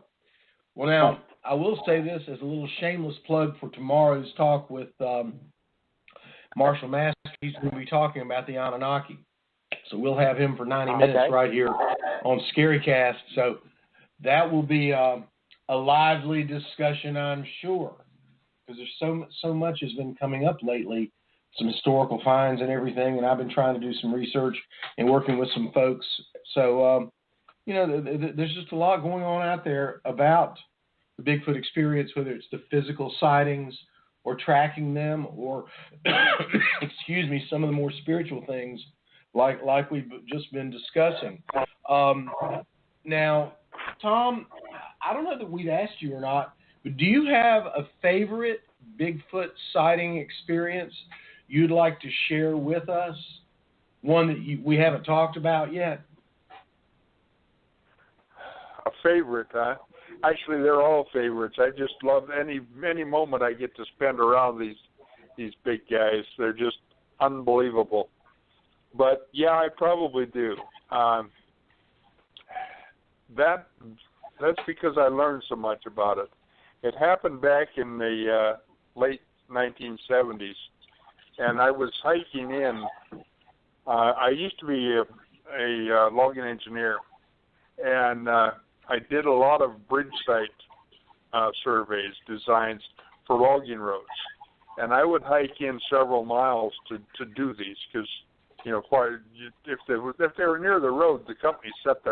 Well, now, I will say this as a little shameless plug for tomorrow's talk with Marshall Master. He's going to be talking about the Anunnaki. So we'll have him for 90 minutes right here on Scarycast. So that will be a lively discussion, I'm sure, because there's so much has been coming up lately, some historical finds and everything, and I've been trying to do some research and working with some folks. So, there's just a lot going on out there about the Bigfoot experience, whether it's the physical sightings or tracking them or, some of the more spiritual things like we've just been discussing. Now, Tom, I don't know that we've asked you or not, but do you have a favorite Bigfoot sighting experience you'd like to share with us? One that we haven't talked about yet? A favorite, huh? Actually, they're all favorites. I just love any moment I get to spend around these big guys. They're just unbelievable. But yeah, I probably do. That's because I learned so much about it. It happened back in the late 1970s, and I was hiking in. I used to be a logging engineer, and I did a lot of bridge site surveys, designs for logging roads, and I would hike in several miles to do these because, if they were near the road, the company sent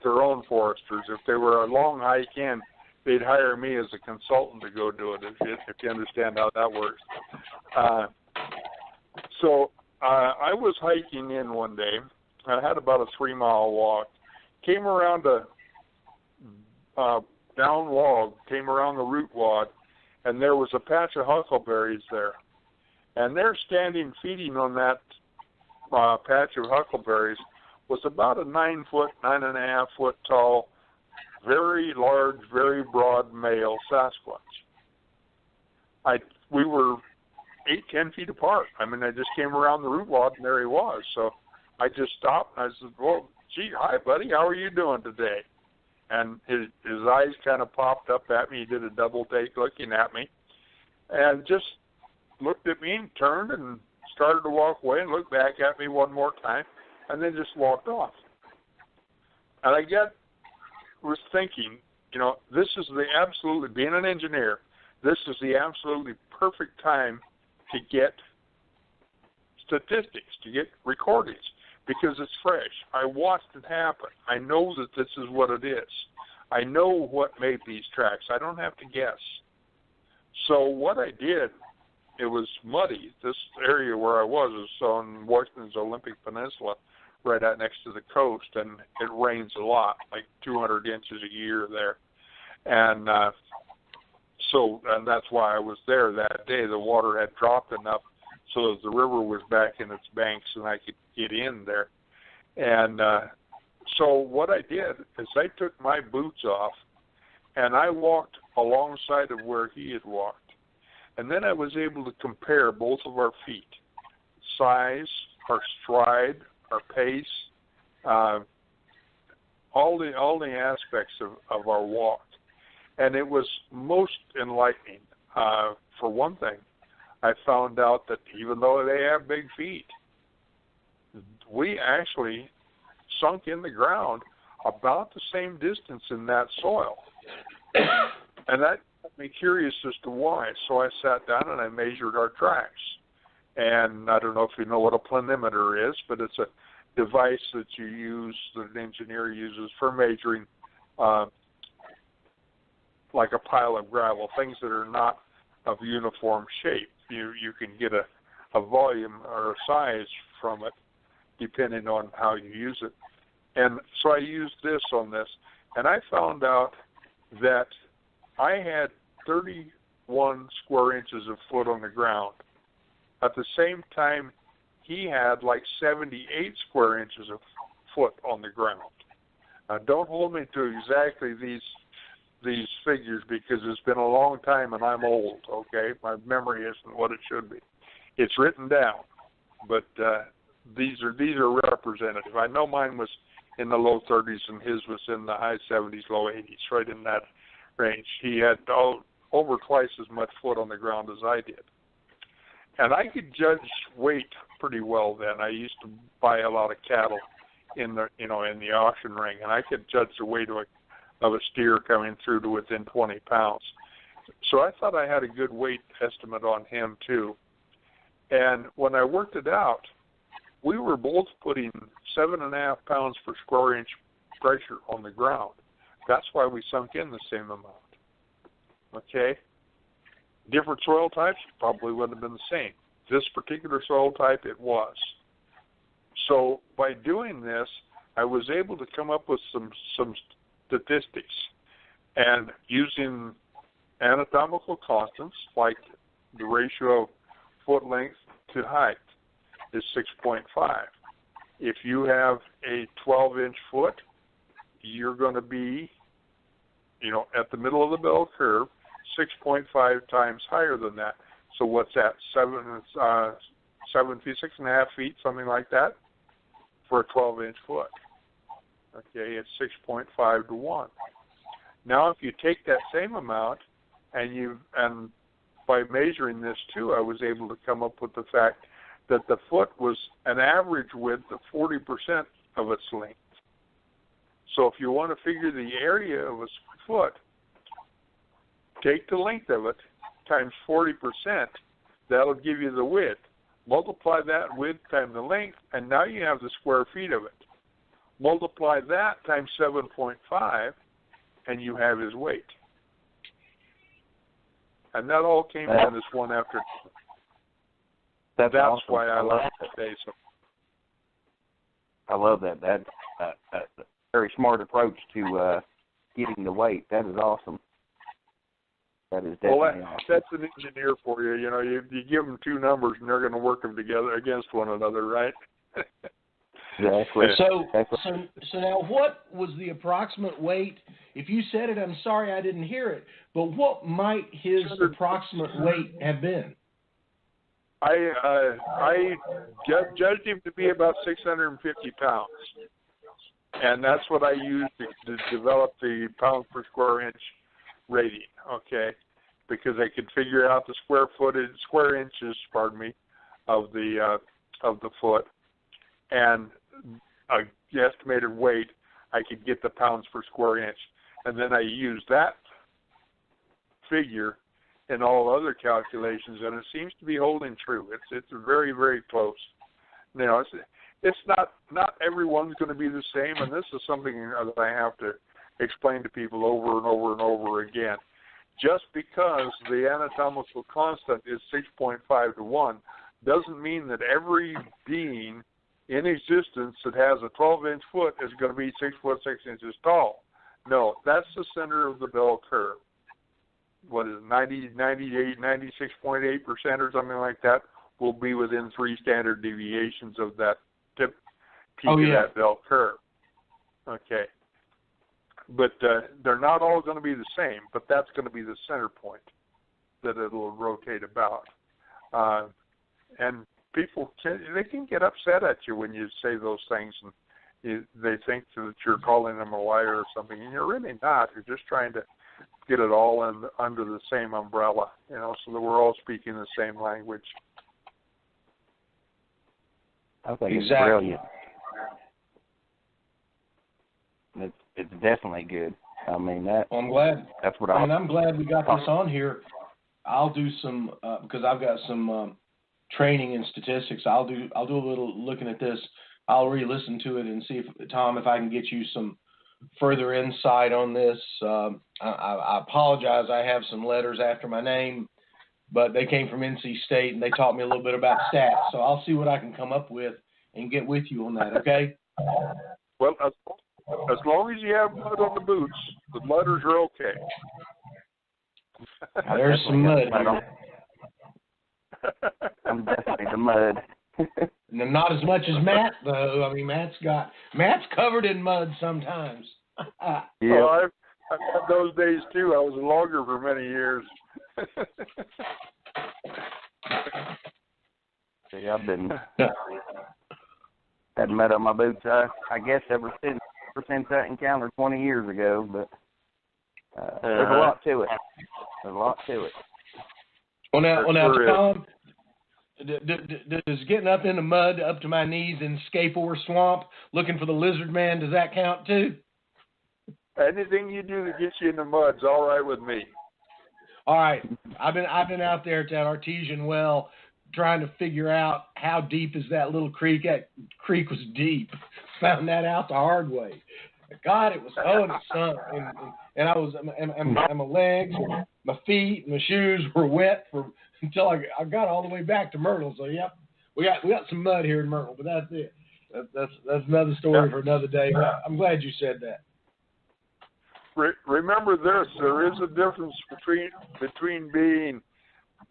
their own foresters. If they were a long hike in, they'd hire me as a consultant to go do it. If you understand how that works. So I was hiking in one day. I had about a 3-mile walk. Came around a down log, came around the root wad, and there was a patch of huckleberries there. And they're standing feeding on that patch of huckleberries was about a 9.5 foot tall, very large, very broad male Sasquatch. We were 8-10 feet apart. I mean, I just came around the root wad and there he was. So I just stopped and I said, "Well, gee, hi, buddy. How are you doing today?" And his eyes kind of popped up at me. He did a double take looking at me and just looked at me and turned and started to walk away and looked back at me one more time and then just walked off. And I was thinking, this is being an engineer, this is the absolutely perfect time to get statistics, to get recordings, because it's fresh. I watched it happen. I know that this is what it is. I know what made these tracks. I don't have to guess. So what I did, it was muddy. This area where I was on Washington's Olympic Peninsula, right out next to the coast, and it rains a lot, like 200 inches a year there. And and that's why I was there that day. The water had dropped enough so that the river was back in its banks and I could get in there. And so what I did is I took my boots off and I walked alongside of where he had walked. And then I was able to compare both of our feet, size, our stride, our pace, all the aspects of our walk, and it was most enlightening. For one thing, I found out that even though they have big feet, we actually sunk in the ground about the same distance in that soil. And that got me curious as to why. So I sat down and I measured our tracks. And I don't know if you know what a planimeter is, but it's a device that you use, that an engineer uses for measuring like a pile of gravel, things that are not of uniform shape. You can get a volume or a size from it depending on how you use it. And so I used this on this, and I found out that I had 31 square inches of foot on the ground. At the same time, he had like 78 square inches of foot on the ground. Now, don't hold me to exactly these figures because it's been a long time and I'm old, okay? My memory isn't what it should be. It's written down, but these are representative. I know mine was in the low 30s and his was in the high 70s, low 80s, right in that range. He had over twice as much foot on the ground as I did. And I could judge weight pretty well then. I used to buy a lot of cattle in the auction ring, and I could judge the weight of a steer coming through to within 20 pounds. So I thought I had a good weight estimate on him too. And when I worked it out, we were both putting 7.5 pounds per square inch pressure on the ground. That's why we sunk in the same amount. Okay? Different soil types probably wouldn't have been the same. This particular soil type, it was. So by doing this, I was able to come up with some statistics, and using anatomical constants like the ratio of foot length to height is 6.5. If you have a 12-inch foot, you're going to be, at the middle of the bell curve, 6.5 times higher than that. So what's that? 7 feet, 6.5 feet, something like that, for a 12-inch foot. Okay, it's 6.5 to 1. Now, if you take that same amount and by measuring this too, I was able to come up with the fact that the foot was an average width of 40% of its length. So if you want to figure the area of a foot, take the length of it times 40%. That'll give you the width. Multiply that width times the length, and now you have the square feet of it. Multiply that times 7.5, and you have his weight. And that all came in this one afternoon. That's awesome. Why I love it today. So I love that. That's a very smart approach to getting the weight. That is awesome. That is definitely awesome. That's an engineer for you. You give them two numbers, and they're going to work them together against one another, right? Exactly. So now, what was the approximate weight? If you said it, I'm sorry I didn't hear it. But what might his approximate weight have been? I judged him to be about 650 pounds, and that's what I used to develop the pound per square inch rating. Okay, because I could figure out the square inches, of the foot, and the estimated weight. I could get the pounds per square inch, and then I used that figure in all other calculations, and it seems to be holding true. It's very, very close. It's not everyone's going to be the same, and this is something that I have to explain to people over and over and over again. Just because the anatomical constant is 6.5 to 1 doesn't mean that every being in existence that has a 12-inch foot is going to be 6 foot 6 inches tall. No, that's the center of the bell curve. What is it, 96.8% or something like that will be within 3 standard deviations of that peak of that bell curve. Okay. But they're not all going to be the same, but that's going to be the center point that it'll rotate about. And people can get upset at you when you say those things they think that you're calling them a liar or something, and you're really not. You're just trying to get it all under the same umbrella, so that we're all speaking the same language. I think it's brilliant. It's definitely good. I mean that. Well, I'm glad. That's what I'm glad we got this on here. I'll do some because I've got some training in statistics. I'll do a little looking at this. I'll re-listen to it and see if I can get you some further insight on this. I apologize. I have some letters after my name, but they came from NC State and they taught me a little bit about stats. So I'll see what I can come up with and get with you on that. Okay. Well, as long as you have mud on the boots, the letters are okay. There's some mud here. I'm definitely the mud. Not as much as Matt, though. I mean, Matt's covered in mud sometimes. Yeah. Well, I've had those days too. I was a logger for many years. See, I've been had mud on my boots. I guess ever since that encounter 20 years ago. But there's a lot to it. There's a lot to it. Well, now, Tom. Does getting up in the mud up to my knees in Scapor Swamp looking for the lizard man, does that count too? Anything you do that gets you in the mud's all right with me. All right. I've been out there at that artesian well trying to figure out how deep is that little creek. That creek was deep. Found that out the hard way. God, it was and it stunk. And I was and my legs, and my feet, and my shoes were wet until I got all the way back to Myrtle. So yep, we got some mud here in Myrtle, but that's it. That's another story for another day. I'm glad you said that. Remember this: there is a difference between being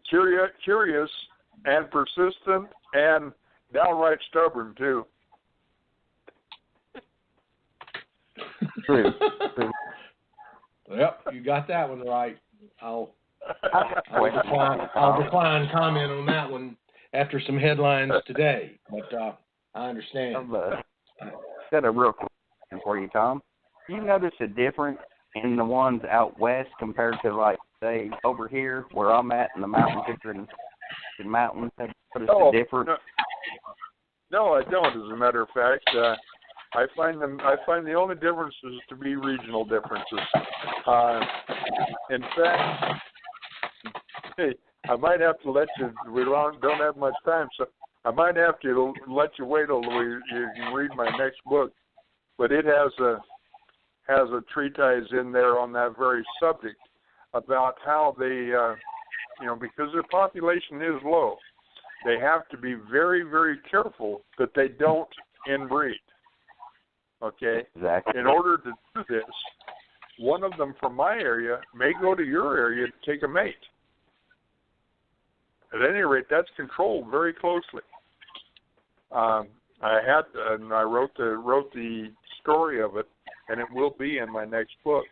curious and persistent and downright stubborn too. True. Yep, you got that one right. I'll decline comment on that one after some headlines today, but I understand. I've got a real question for you, Tom. Do you notice a difference in the ones out west compared to, like, say, over here where I'm at in the mountains, different mountains? Have you noticed a difference? No, I don't. As a matter of fact, I find the only differences to be regional differences. In fact, hey, I might have to let you. We don't have much time, so I might have to let you wait till you can read my next book. But it has a treatise in there on that very subject about how they, because their population is low, they have to be very, very careful that they don't inbreed. Okay? Exactly. In order to do this, one of them from my area may go to your area to take a mate. At any rate, that's controlled very closely. I wrote the story of it, and it will be in my next book,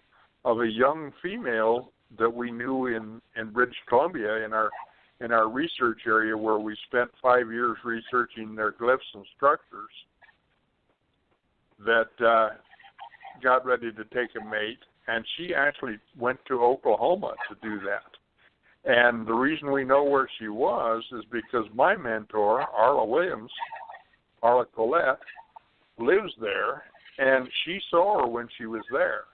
of a young female that we knew in British Columbia in our research area, where we spent 5 years researching their glyphs and structures, that got ready to take a mate, and she actually went to Oklahoma to do that. And the reason we know where she was is because my mentor, Arla Collette, lives there, and she saw her when she was there.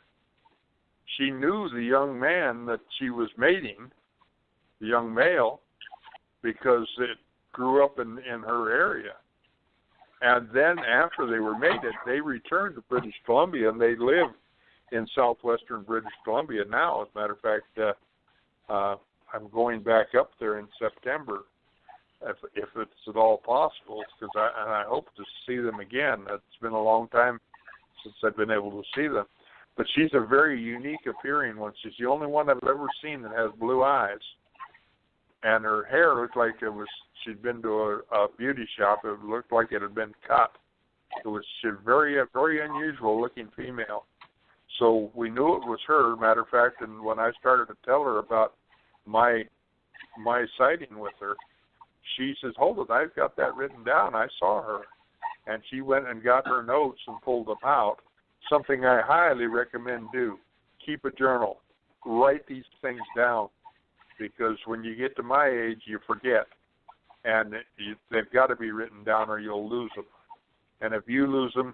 She knew the young man that she was mating, the young male, because it grew up in her area. And then after they were mated, they returned to British Columbia, and they live in southwestern British Columbia now. As a matter of fact, I'm going back up there in September, if it's at all possible, because I hope to see them again. It's been a long time since I've been able to see them. But she's a very unique appearing one. She's the only one I've ever seen that has blue eyes. And her hair looked like she'd been to a beauty shop. It looked like it had been cut. She's a very, very unusual looking female. So we knew it was her, matter of fact, and when I started to tell her about my sighting with her, she says, "Hold it, I've got that written down. I saw her." and she went and got her notes and pulled them out. Something I highly recommend do. Keep a journal. Write these things down, because when you get to my age, you forget. And they've got to be written down or you'll lose them. And if you lose them,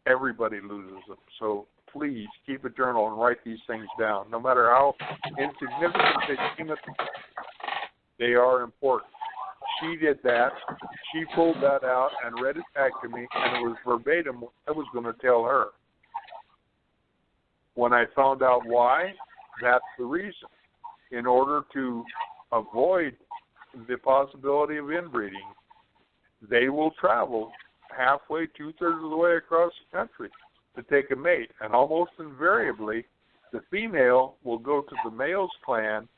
everybody loses them. So please keep a journal and write these things down. No matter how insignificant they seem, they are important. She did that. She pulled that out and read it back to me, and it was verbatim what I was going to tell her. When I found out why, that's the reason. In order to avoid the possibility of inbreeding, they will travel halfway, 2/3 of the way across the country to take a mate. And almost invariably, the female will go to the male's clan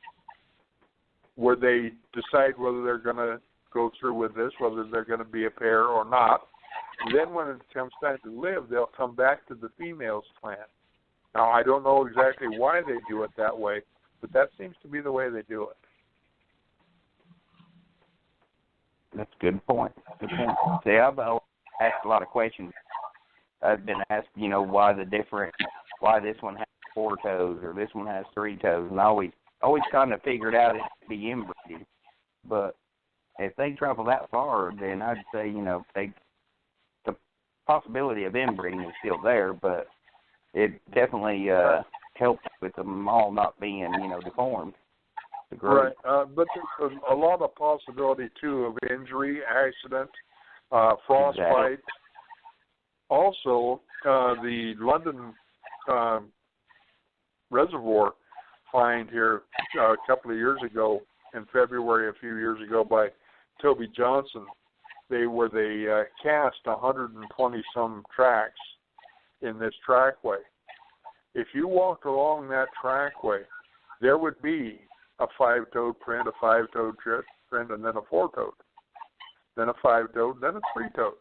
where they decide whether they're going to go through with this, whether they're going to be a pair or not. Then when it comes time to live, they'll come back to the female's clan. Now, I don't know exactly why they do it that way, but that seems to be the way they do it. That's a good point. Good point. See, I've always asked a lot of questions. I've been asked, why this one has 4 toes or this one has 3 toes, and I always kind of figured out it to be inbreeding. But if they travel that far, then I'd say, the possibility of inbreeding is still there, but it definitely helps with them all not being, deformed. Right, but there's a lot of possibility, too, of injury, accident, frostbite. Exactly. Also, the London reservoir find here a couple of years ago, in February a few years ago, by Toby Johnson, they cast 120-some tracks in this trackway. If you walked along that trackway, there would be a 5-toed print, a 5-toed print, and then a 4-toed, then a 5-toed, then a 3-toed.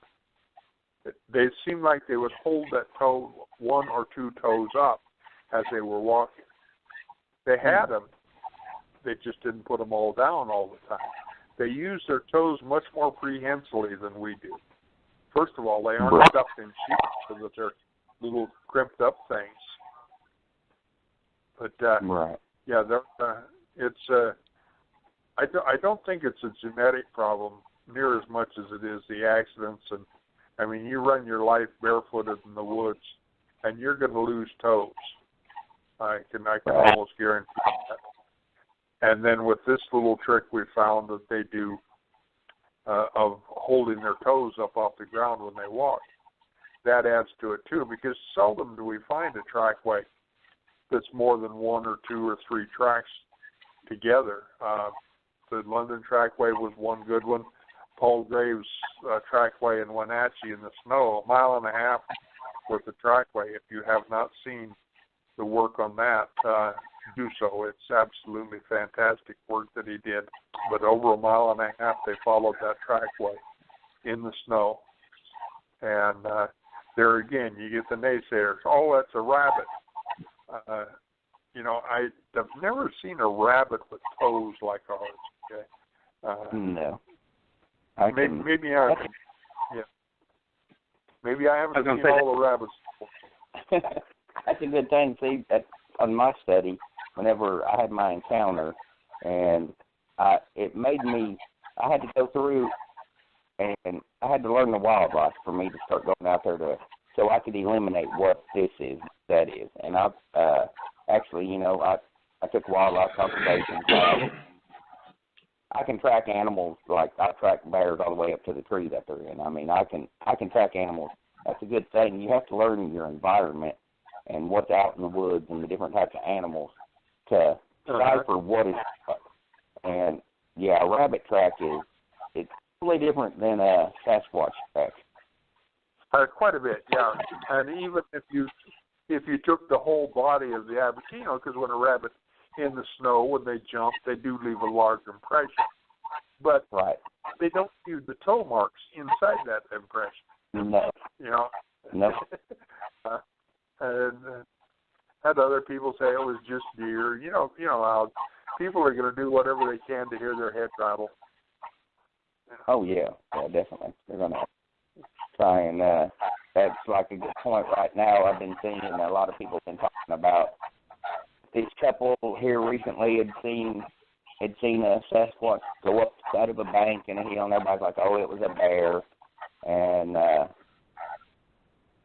They seemed like they would hold that toe 1 or 2 toes up as they were walking. They had them. They just didn't put them all down all the time. They use their toes much more prehensily than we do. First of all, they aren't stuffed in sheets so that they're little crimped up things. But yeah, I don't think it's a genetic problem near as much as it is the accidents. And I mean, you run your life barefooted in the woods, and you're going to lose toes. I can almost guarantee that. And then with this little trick we found that they do of holding their toes up off the ground when they walk, that adds to it too, because seldom do we find a trackway that's more than 1 or 2 or 3 tracks together. The London trackway was one good one. Paul Graves' trackway in Wenatchee in the snow, 1.5 miles worth of trackway. If you have not seen the work on that, do so. It's absolutely fantastic work that he did. But over 1.5 miles, they followed that trackway in the snow. And there again, you get the naysayers. Oh, that's a rabbit. I've never seen a rabbit with toes like ours. Okay? No. Maybe I haven't seen all the rabbits. That's a good thing. See, on my study, whenever I had my encounter, and it made me, I had to go through, and I had to learn the wildlife for me to start going out there so I could eliminate what this is, that is. And I took wildlife conservation class. I can track animals, like I track bears all the way up to the tree that they're in. I mean, I can track animals. That's a good thing. You have to learn your environment and what's out in the woods and the different types of animals to decipher what is what. And yeah, a rabbit track it's totally different than a Sasquatch track. Quite a bit, yeah. And even if you took the whole body of the rabbit, because when a rabbit in the snow, when they jump, they do leave a large impression. But they don't use the toe marks inside that impression. No. No. And had other people say it was just deer. You know how people are going to do whatever they can to hear their head rattle. Oh yeah, definitely. They're gonna. try and that's like a good point right now. I've been seeing a lot of people have been talking about this couple here recently had seen a Sasquatch go up the side of a bank in a hill, and everybody's like, oh, it was a bear, and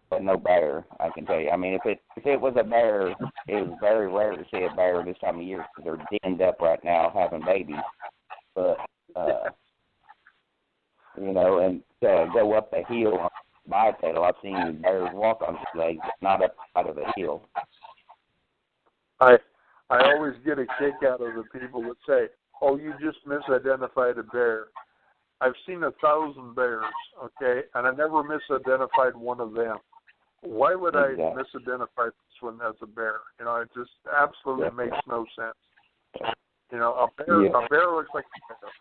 but no bear, I can tell you. I mean, if it was a bear, it was very rare to see a bear this time of year because they're denned up right now having babies. But, you know, and go up a hill on a bipedal, I've seen bears walk on two legs, but not up out of a hill. I always get a kick out of the people that say, oh, you just misidentified a bear. I've seen 1,000 bears, okay, and I never misidentified one of them. Why would I misidentify this one as a bear? You know, it just absolutely makes no sense. You know, a bear looks like a bear,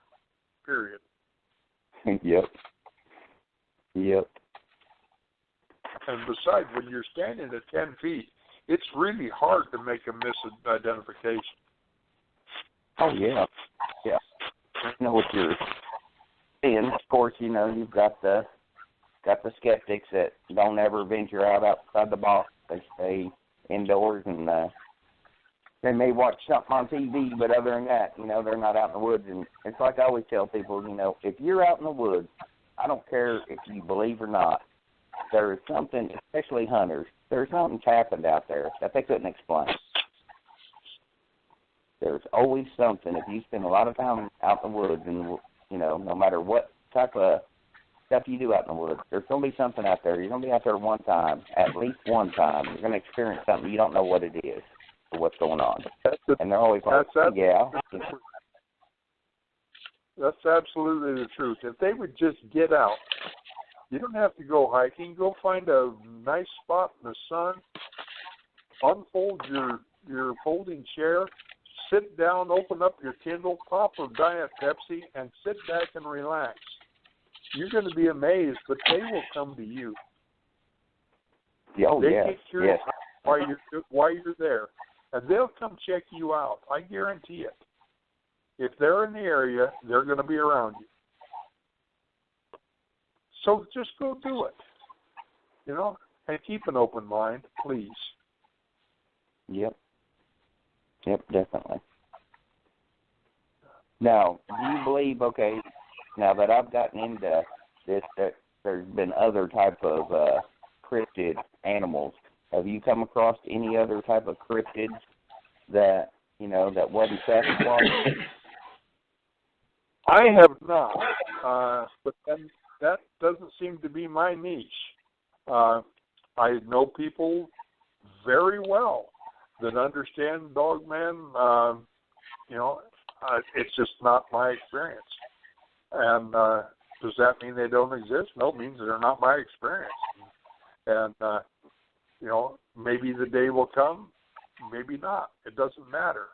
period. Yep. And besides, when you're standing at 10 feet, it's really hard to make a misidentification. Oh, yeah. I know what you're saying. Of course, you know, you've got the skeptics that don't ever venture outside the box. They stay indoors and they may watch something on TV, but other than that, you know, they're not out in the woods. And it's like I always tell people, you know, if you're out in the woods, I don't care if you believe or not, there is something, especially hunters, there's something's happened out there that they couldn't explain. There's always something. If you spend a lot of time out in the woods and, you know, no matter what type of stuff you do out in the woods, there's going to be something out there. You're going to be out there one time, at least one time. You're going to experience something you don't know what it is or what's going on. And they're always like, yeah. That's absolutely the truth. If they would just get out, you don't have to go hiking. Go find a nice spot in the sun, unfold your folding chair, sit down, open up your Kindle, pop a Diet Pepsi, and sit back and relax. You're going to be amazed, but they will come to you. They get curious why you're there, and they'll come check you out. I guarantee it. If they're in the area, they're going to be around you. So just go do it, you know, and keep an open mind, please. Yep, definitely. Now, do you believe, okay, now that I've gotten into this, that there's been other type of cryptid animals, have you come across any other type of cryptids that, you know, that wasn't Sasquatch? I have not, but then that doesn't seem to be my niche. I know people very well that understand Dogman. You know, it's just not my experience. And does that mean they don't exist? No, it means they're not my experience. And, you know, maybe the day will come, maybe not. It doesn't matter.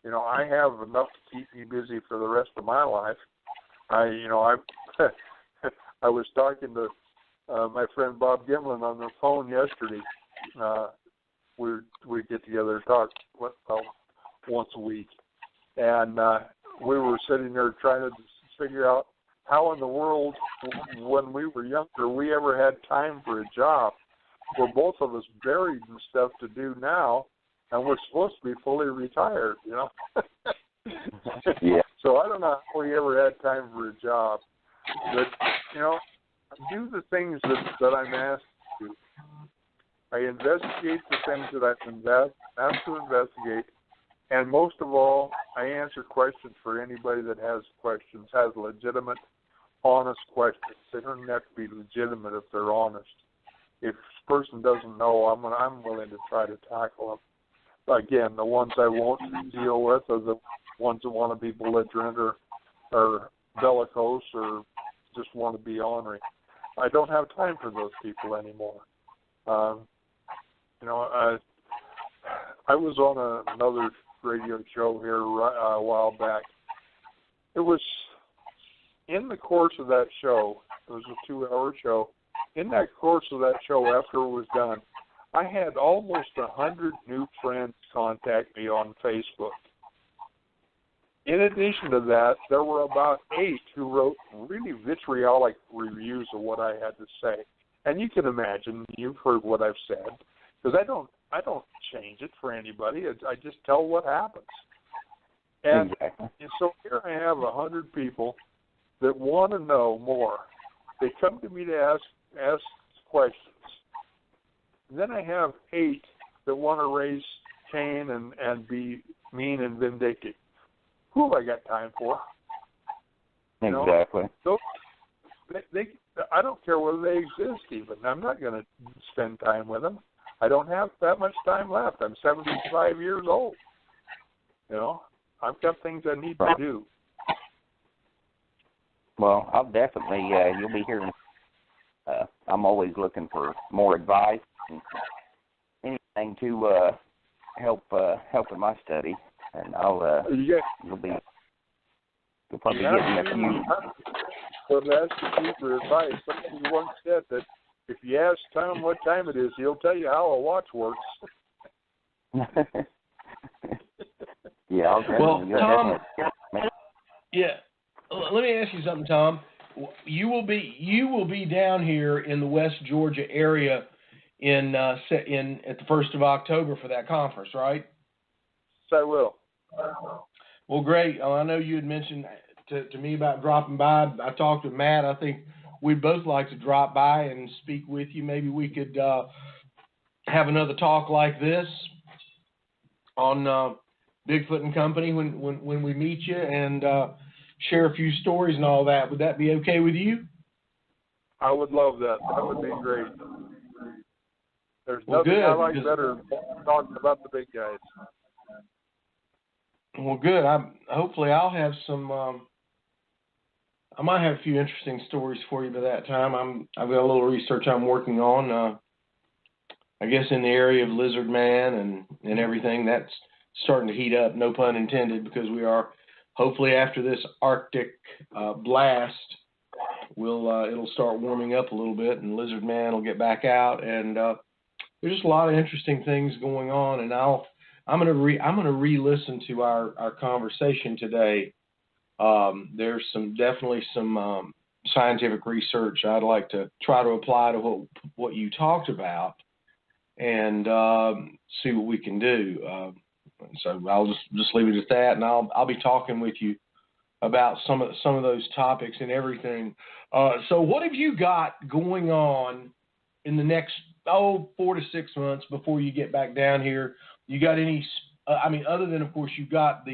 You know, I have enough to keep me busy for the rest of my life. I was talking to my friend Bob Gimlin on the phone yesterday. We get together and talk once a week. And we were sitting there trying to figure out how in the world, when we were younger, we ever had time for a job. We're both of us buried in stuff to do now, and we're supposed to be fully retired, you know. Yeah. So I don't know how we ever had time for a job. But, you know, I do the things that I'm asked to do. I investigate the things that I'm asked to investigate. And most of all, I answer questions for anybody that has questions, has legitimate, honest questions. They don't have to be legitimate if they're honest. If this person doesn't know, I'm willing to try to tackle them. Again, the ones I won't deal with are the ones that want to be belligerent or bellicose or just want to be ornery. I don't have time for those people anymore. You know, I was on another radio show here a while back. It was in the course of that show, it was a 2-hour show. In that course of that show, after it was done, I had almost 100 new friends contact me on Facebook. In addition to that, there were about 8 who wrote really vitriolic reviews of what I had to say. And you can imagine, you've heard what I've said, because I don't change it for anybody. I just tell what happens. And, exactly. and so here I have 100 people that want to know more. They come to me to ask questions. And then I have 8 that want to raise Cain and be mean and vindictive. Who have I got time for? Exactly. So I don't care whether they exist even. I'm not going to spend time with them. I don't have that much time left. I'm 75 years old. I've got things I need to do. Well, I'll definitely, you'll be hearing, I'm always looking for more advice and anything to help in my study. And you'll probably get me a few. So that's the for advice. Somebody once said that if you ask Tom what time it is, he'll tell you how a watch works. Yeah, I'll well, Tom. Yeah, let me ask you something, Tom. You will be down here in the West Georgia area at the 1st of October for that conference, right? Yes, I will. Well, great. I know you had mentioned to me about dropping by. I talked with Matt. I think we'd both like to drop by and speak with you. Maybe we could have another talk like this on Bigfoot and Company when we meet you and share a few stories and all that. Would that be okay with you? I would love that. That would be great. There's nothing good, I like better than talking about the big guys. Well, good. Hopefully I'll have some. I might have a few interesting stories for you by that time. I've got a little research I'm working on. I guess in the area of lizard man and everything that's starting to heat up. No pun intended, because we are hopefully after this Arctic blast, it'll start warming up a little bit, and lizard man will get back out, and there's just a lot of interesting things going on, and I'm gonna re-listen to our conversation today. There's definitely some scientific research I'd like to try to apply to what you talked about, and see what we can do. So I'll just leave it at that, and I'll be talking with you about some of those topics and everything. So what have you got going on in the next 4 to 6 months before you get back down here? You got any? Other than of course you've got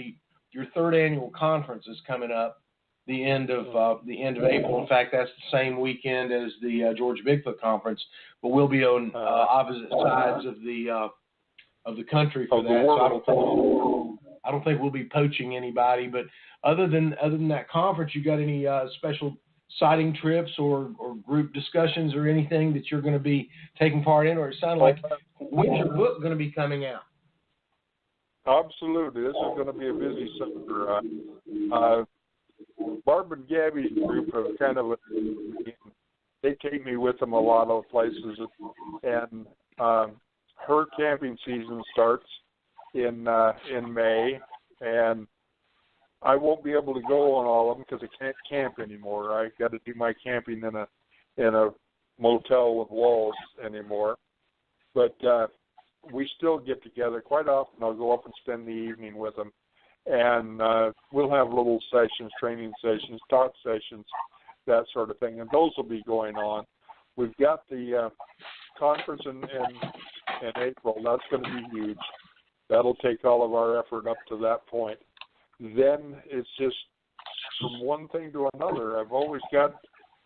your 3rd annual conference is coming up the end of April. In fact, that's the same weekend as the Georgia Bigfoot Conference, but we'll be on opposite sides of the country for that. So I don't think we'll be poaching anybody. But other than that conference, you got any special sighting trips or group discussions or anything that you're going to be taking part in? Or it sounded like, when's your book going to be coming out? Absolutely. This is going to be a busy summer. Barb and Gabby's group have kind of, they take me with them a lot of places, and her camping season starts in May, and I won't be able to go on all of them because I can't camp anymore. I got to do my camping in a motel with walls anymore. But we still get together quite often. I'll go up and spend the evening with them, and we'll have little sessions, training sessions, talk sessions, that sort of thing, and those will be going on. We've got the conference in April. That's going to be huge. That'll take all of our effort up to that point. Then it's just from one thing to another. I've always got,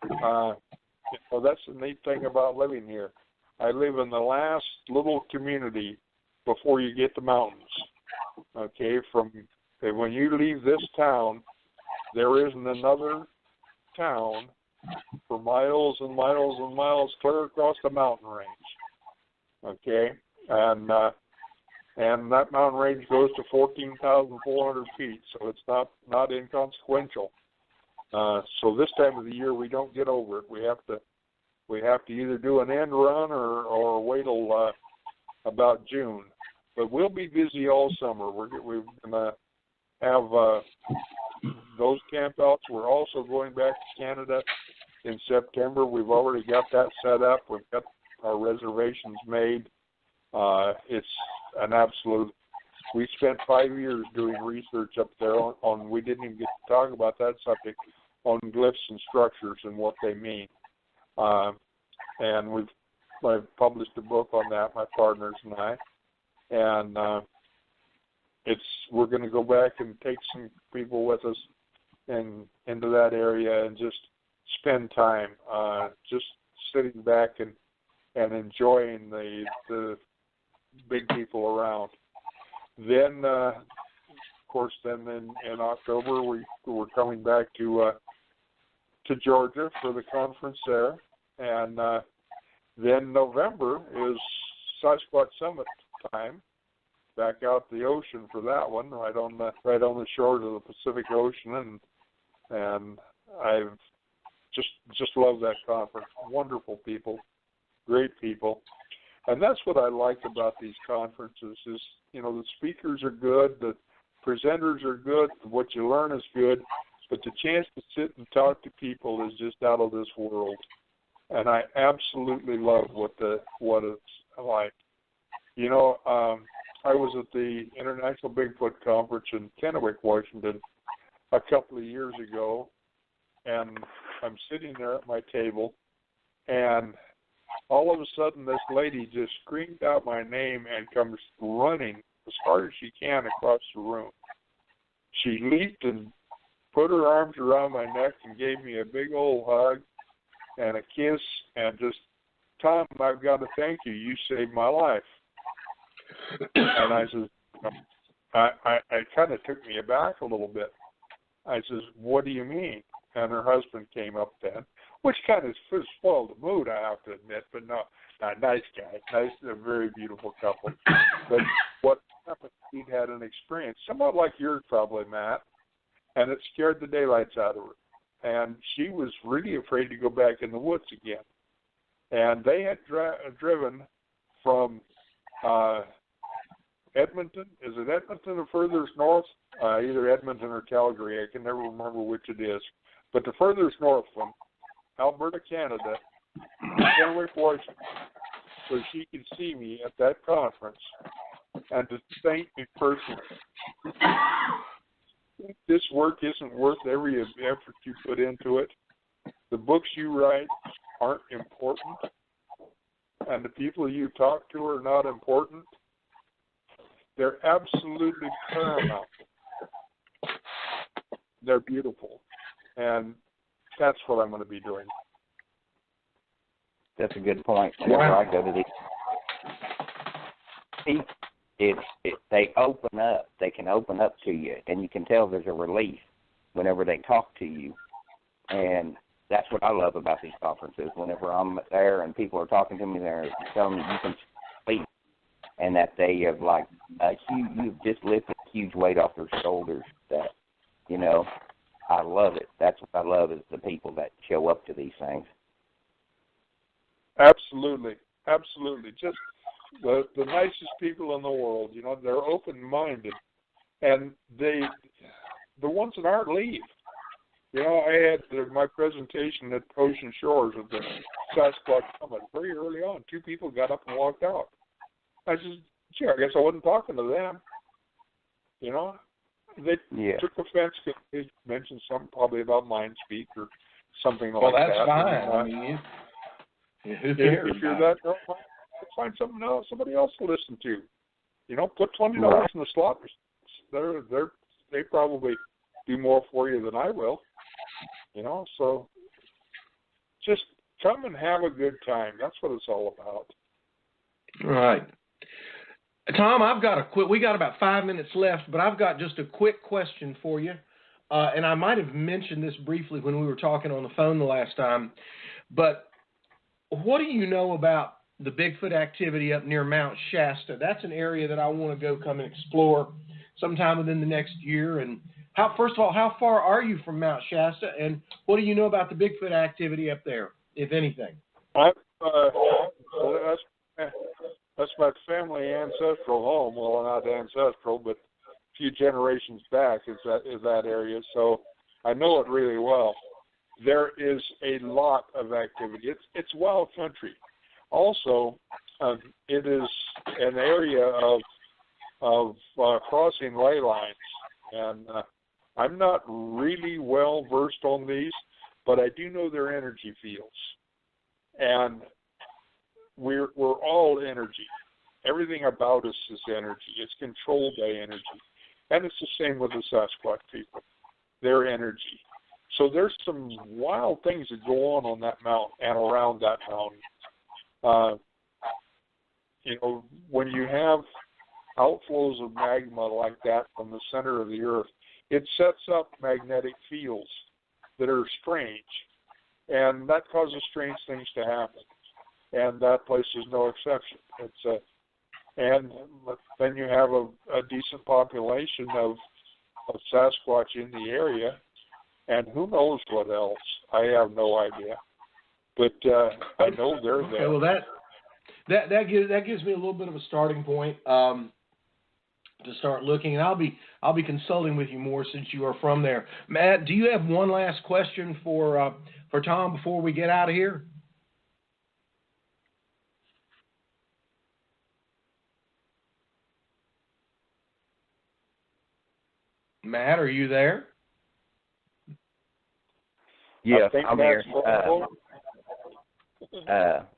that's the neat thing about living here. I live in the last little community before you get to mountains. Okay, when you leave this town, there isn't another town for miles and miles and miles clear across the mountain range. Okay, and that mountain range goes to 14,400 feet, so it's not inconsequential. So this time of the year we don't get over it. We have to either do an end run or wait till about June. But we'll be busy all summer. We're going to have those campouts. We're also going back to Canada in September. We've already got that set up. We've got our reservations made. It's an absolute. We spent 5 years doing research up there on. We didn't even get to talk about that subject on glyphs and structures and what they mean. And I've published a book on that, my partners and I. And we're going to go back and take some people with us and into that area and just spend time just sitting back and enjoying the big people around. Then, of course, then in October we're coming back to Georgia for the conference there, and then November is Sasquatch Summit time. Back out the ocean for that one, right on the shores of the Pacific Ocean, and I've just love that conference. Wonderful people, great people, and that's what I like about these conferences is, the speakers are good, the presenters are good, what you learn is good, but the chance to sit and talk to people is just out of this world, and I absolutely love what it's like. I was at the International Bigfoot Conference in Kennewick, Washington, a couple of years ago, and I'm sitting there at my table, and all of a sudden this lady just screamed out my name and comes running as hard as she can across the room. She leaped and put her arms around my neck and gave me a big old hug and a kiss and just, Thom, I've got to thank you. You saved my life. And I says, I kind of took me aback a little bit. I says, what do you mean? And her husband came up then, which kind of spoiled the mood, I have to admit, but no, nice guy, a very beautiful couple. But what happened, he'd had an experience, somewhat like yours probably, Matt, and it scared the daylights out of her. And she was really afraid to go back in the woods again. And they had driven from Edmonton. Is it Edmonton or furthest north? Either Edmonton or Calgary. I can never remember which it is. But the furthest north from Alberta, Canada, Kennewick, Washington, so she could see me at that conference and to thank me personally. This work isn't worth every effort you put into it. The books you write aren't important, and the people you talk to are not important. They're absolutely paramount. They're beautiful, and that's what I'm going to be doing. That's a good point. Whenever I go to these, they open up. They can open up to you, and you can tell there's a relief whenever they talk to you. And that's what I love about these conferences. Whenever I'm there and people are talking to me, they're telling me you can speak, and that they have you've just lifted a huge weight off their shoulders. That, I love it. That's what I love is the people that show up to these things. Absolutely. Just the nicest people in the world. They're open-minded, and the ones that aren't leave. I had my presentation at Ocean Shores of the Sasquatch Summit very early on. 2 people got up and walked out. I said, gee, I guess I wasn't talking to them. They took offense because they mentioned something probably about mind speak or something like that. Well, that's fine. I mean, who cares? If you're that girl, find something else, somebody else to listen to. Put $20 in the slot machines. They probably do more for you than I will. So just come and have a good time. That's what it's all about. Right. Thom, we got about 5 minutes left, but I've got just a quick question for you. And I might have mentioned this briefly when we were talking on the phone the last time, but what do you know about the Bigfoot activity up near Mount Shasta? That's an area that I want to go come and explore sometime within the next year. And first of all, how far are you from Mount Shasta, and what do you know about the Bigfoot activity up there, if anything? That's my family ancestral home. Well, not ancestral, but few generations back is that area, so I know it really well. There is a lot of activity. It's wild country. Also, it is an area of crossing ley lines, and I'm not really well versed on these, but I do know their energy fields, and we're all energy. Everything about us is energy. It's controlled by energy, and it's the same with the Sasquatch people. Their energy. So there's some wild things that go on that mountain and around that mountain. When you have outflows of magma like that from the center of the earth, it sets up magnetic fields that are strange, and that causes strange things to happen. And that place is no exception. And then you have a decent population of Sasquatch in the area, and who knows what else? I have no idea, but I know they're there. Okay, well, that gives me a little bit of a starting point to start looking, and I'll be consulting with you more since you are from there. Matt, do you have one last question for Thom before we get out of here? Matt, are you there? Yes, I'm here.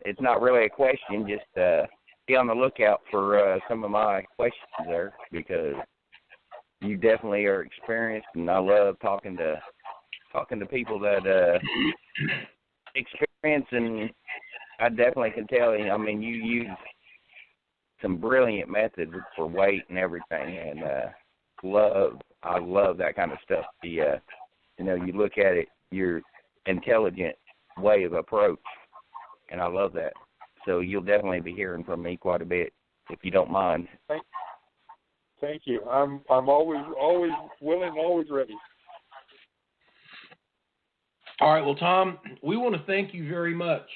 It's not really a question, just be on the lookout for some of my questions there, because you definitely are experienced, and I love talking to people that experience, and I definitely can tell you, I mean, you use some brilliant methods for weight and everything, and I love that kind of stuff. You look at it, your intelligent way of approach, and I love that. So you'll definitely be hearing from me quite a bit, if you don't mind. Thank you. I'm always willing, always ready. All right. Well, Thom, we want to thank you very much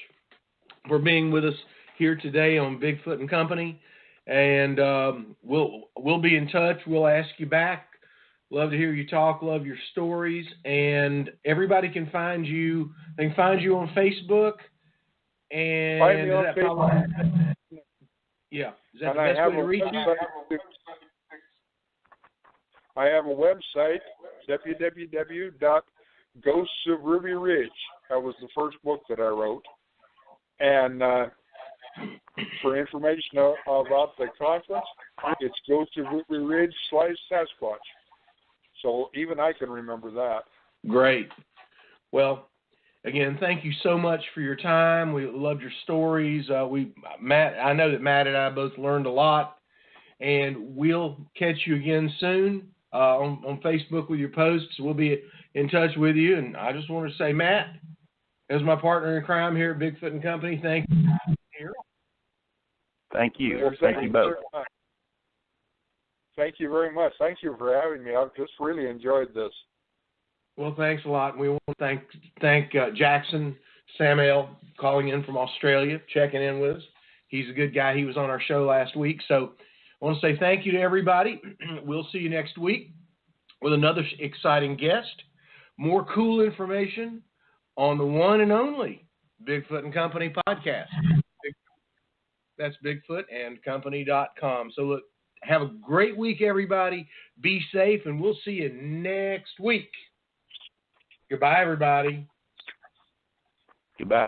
for being with us here today on Bigfoot and Company, and we'll be in touch. We'll ask you back. Love to hear you talk. Love your stories, and everybody can find you. They can find you on Facebook. And find me on Facebook. Yeah, is that the best way to reach you? I have a website, www.Ghosts of Ruby Ridge. That was the first book that I wrote. And for information about the conference, it's Ghosts of Ruby Ridge /Sasquatch. So even I can remember that. Great. Well, again, thank you so much for your time. We loved your stories. Matt, I know that Matt and I both learned a lot, and we'll catch you again soon on Facebook with your posts. We'll be in touch with you, and I just want to say, Matt, as my partner in crime here at Bigfoot and Company, thank you. Thank you. Well, thank you both. Thank you very much. Thank you for having me. I've just really enjoyed this. Well, thanks a lot. We want to thank Jackson Samael calling in from Australia, checking in with us. He's a good guy. He was on our show last week. So I want to say thank you to everybody. We'll see you next week with another exciting guest. More cool information on the one and only Bigfoot and Company podcast. That's BigfootandCompany.com. So look, have a great week, everybody. Be safe, and we'll see you next week. Goodbye, everybody. Goodbye.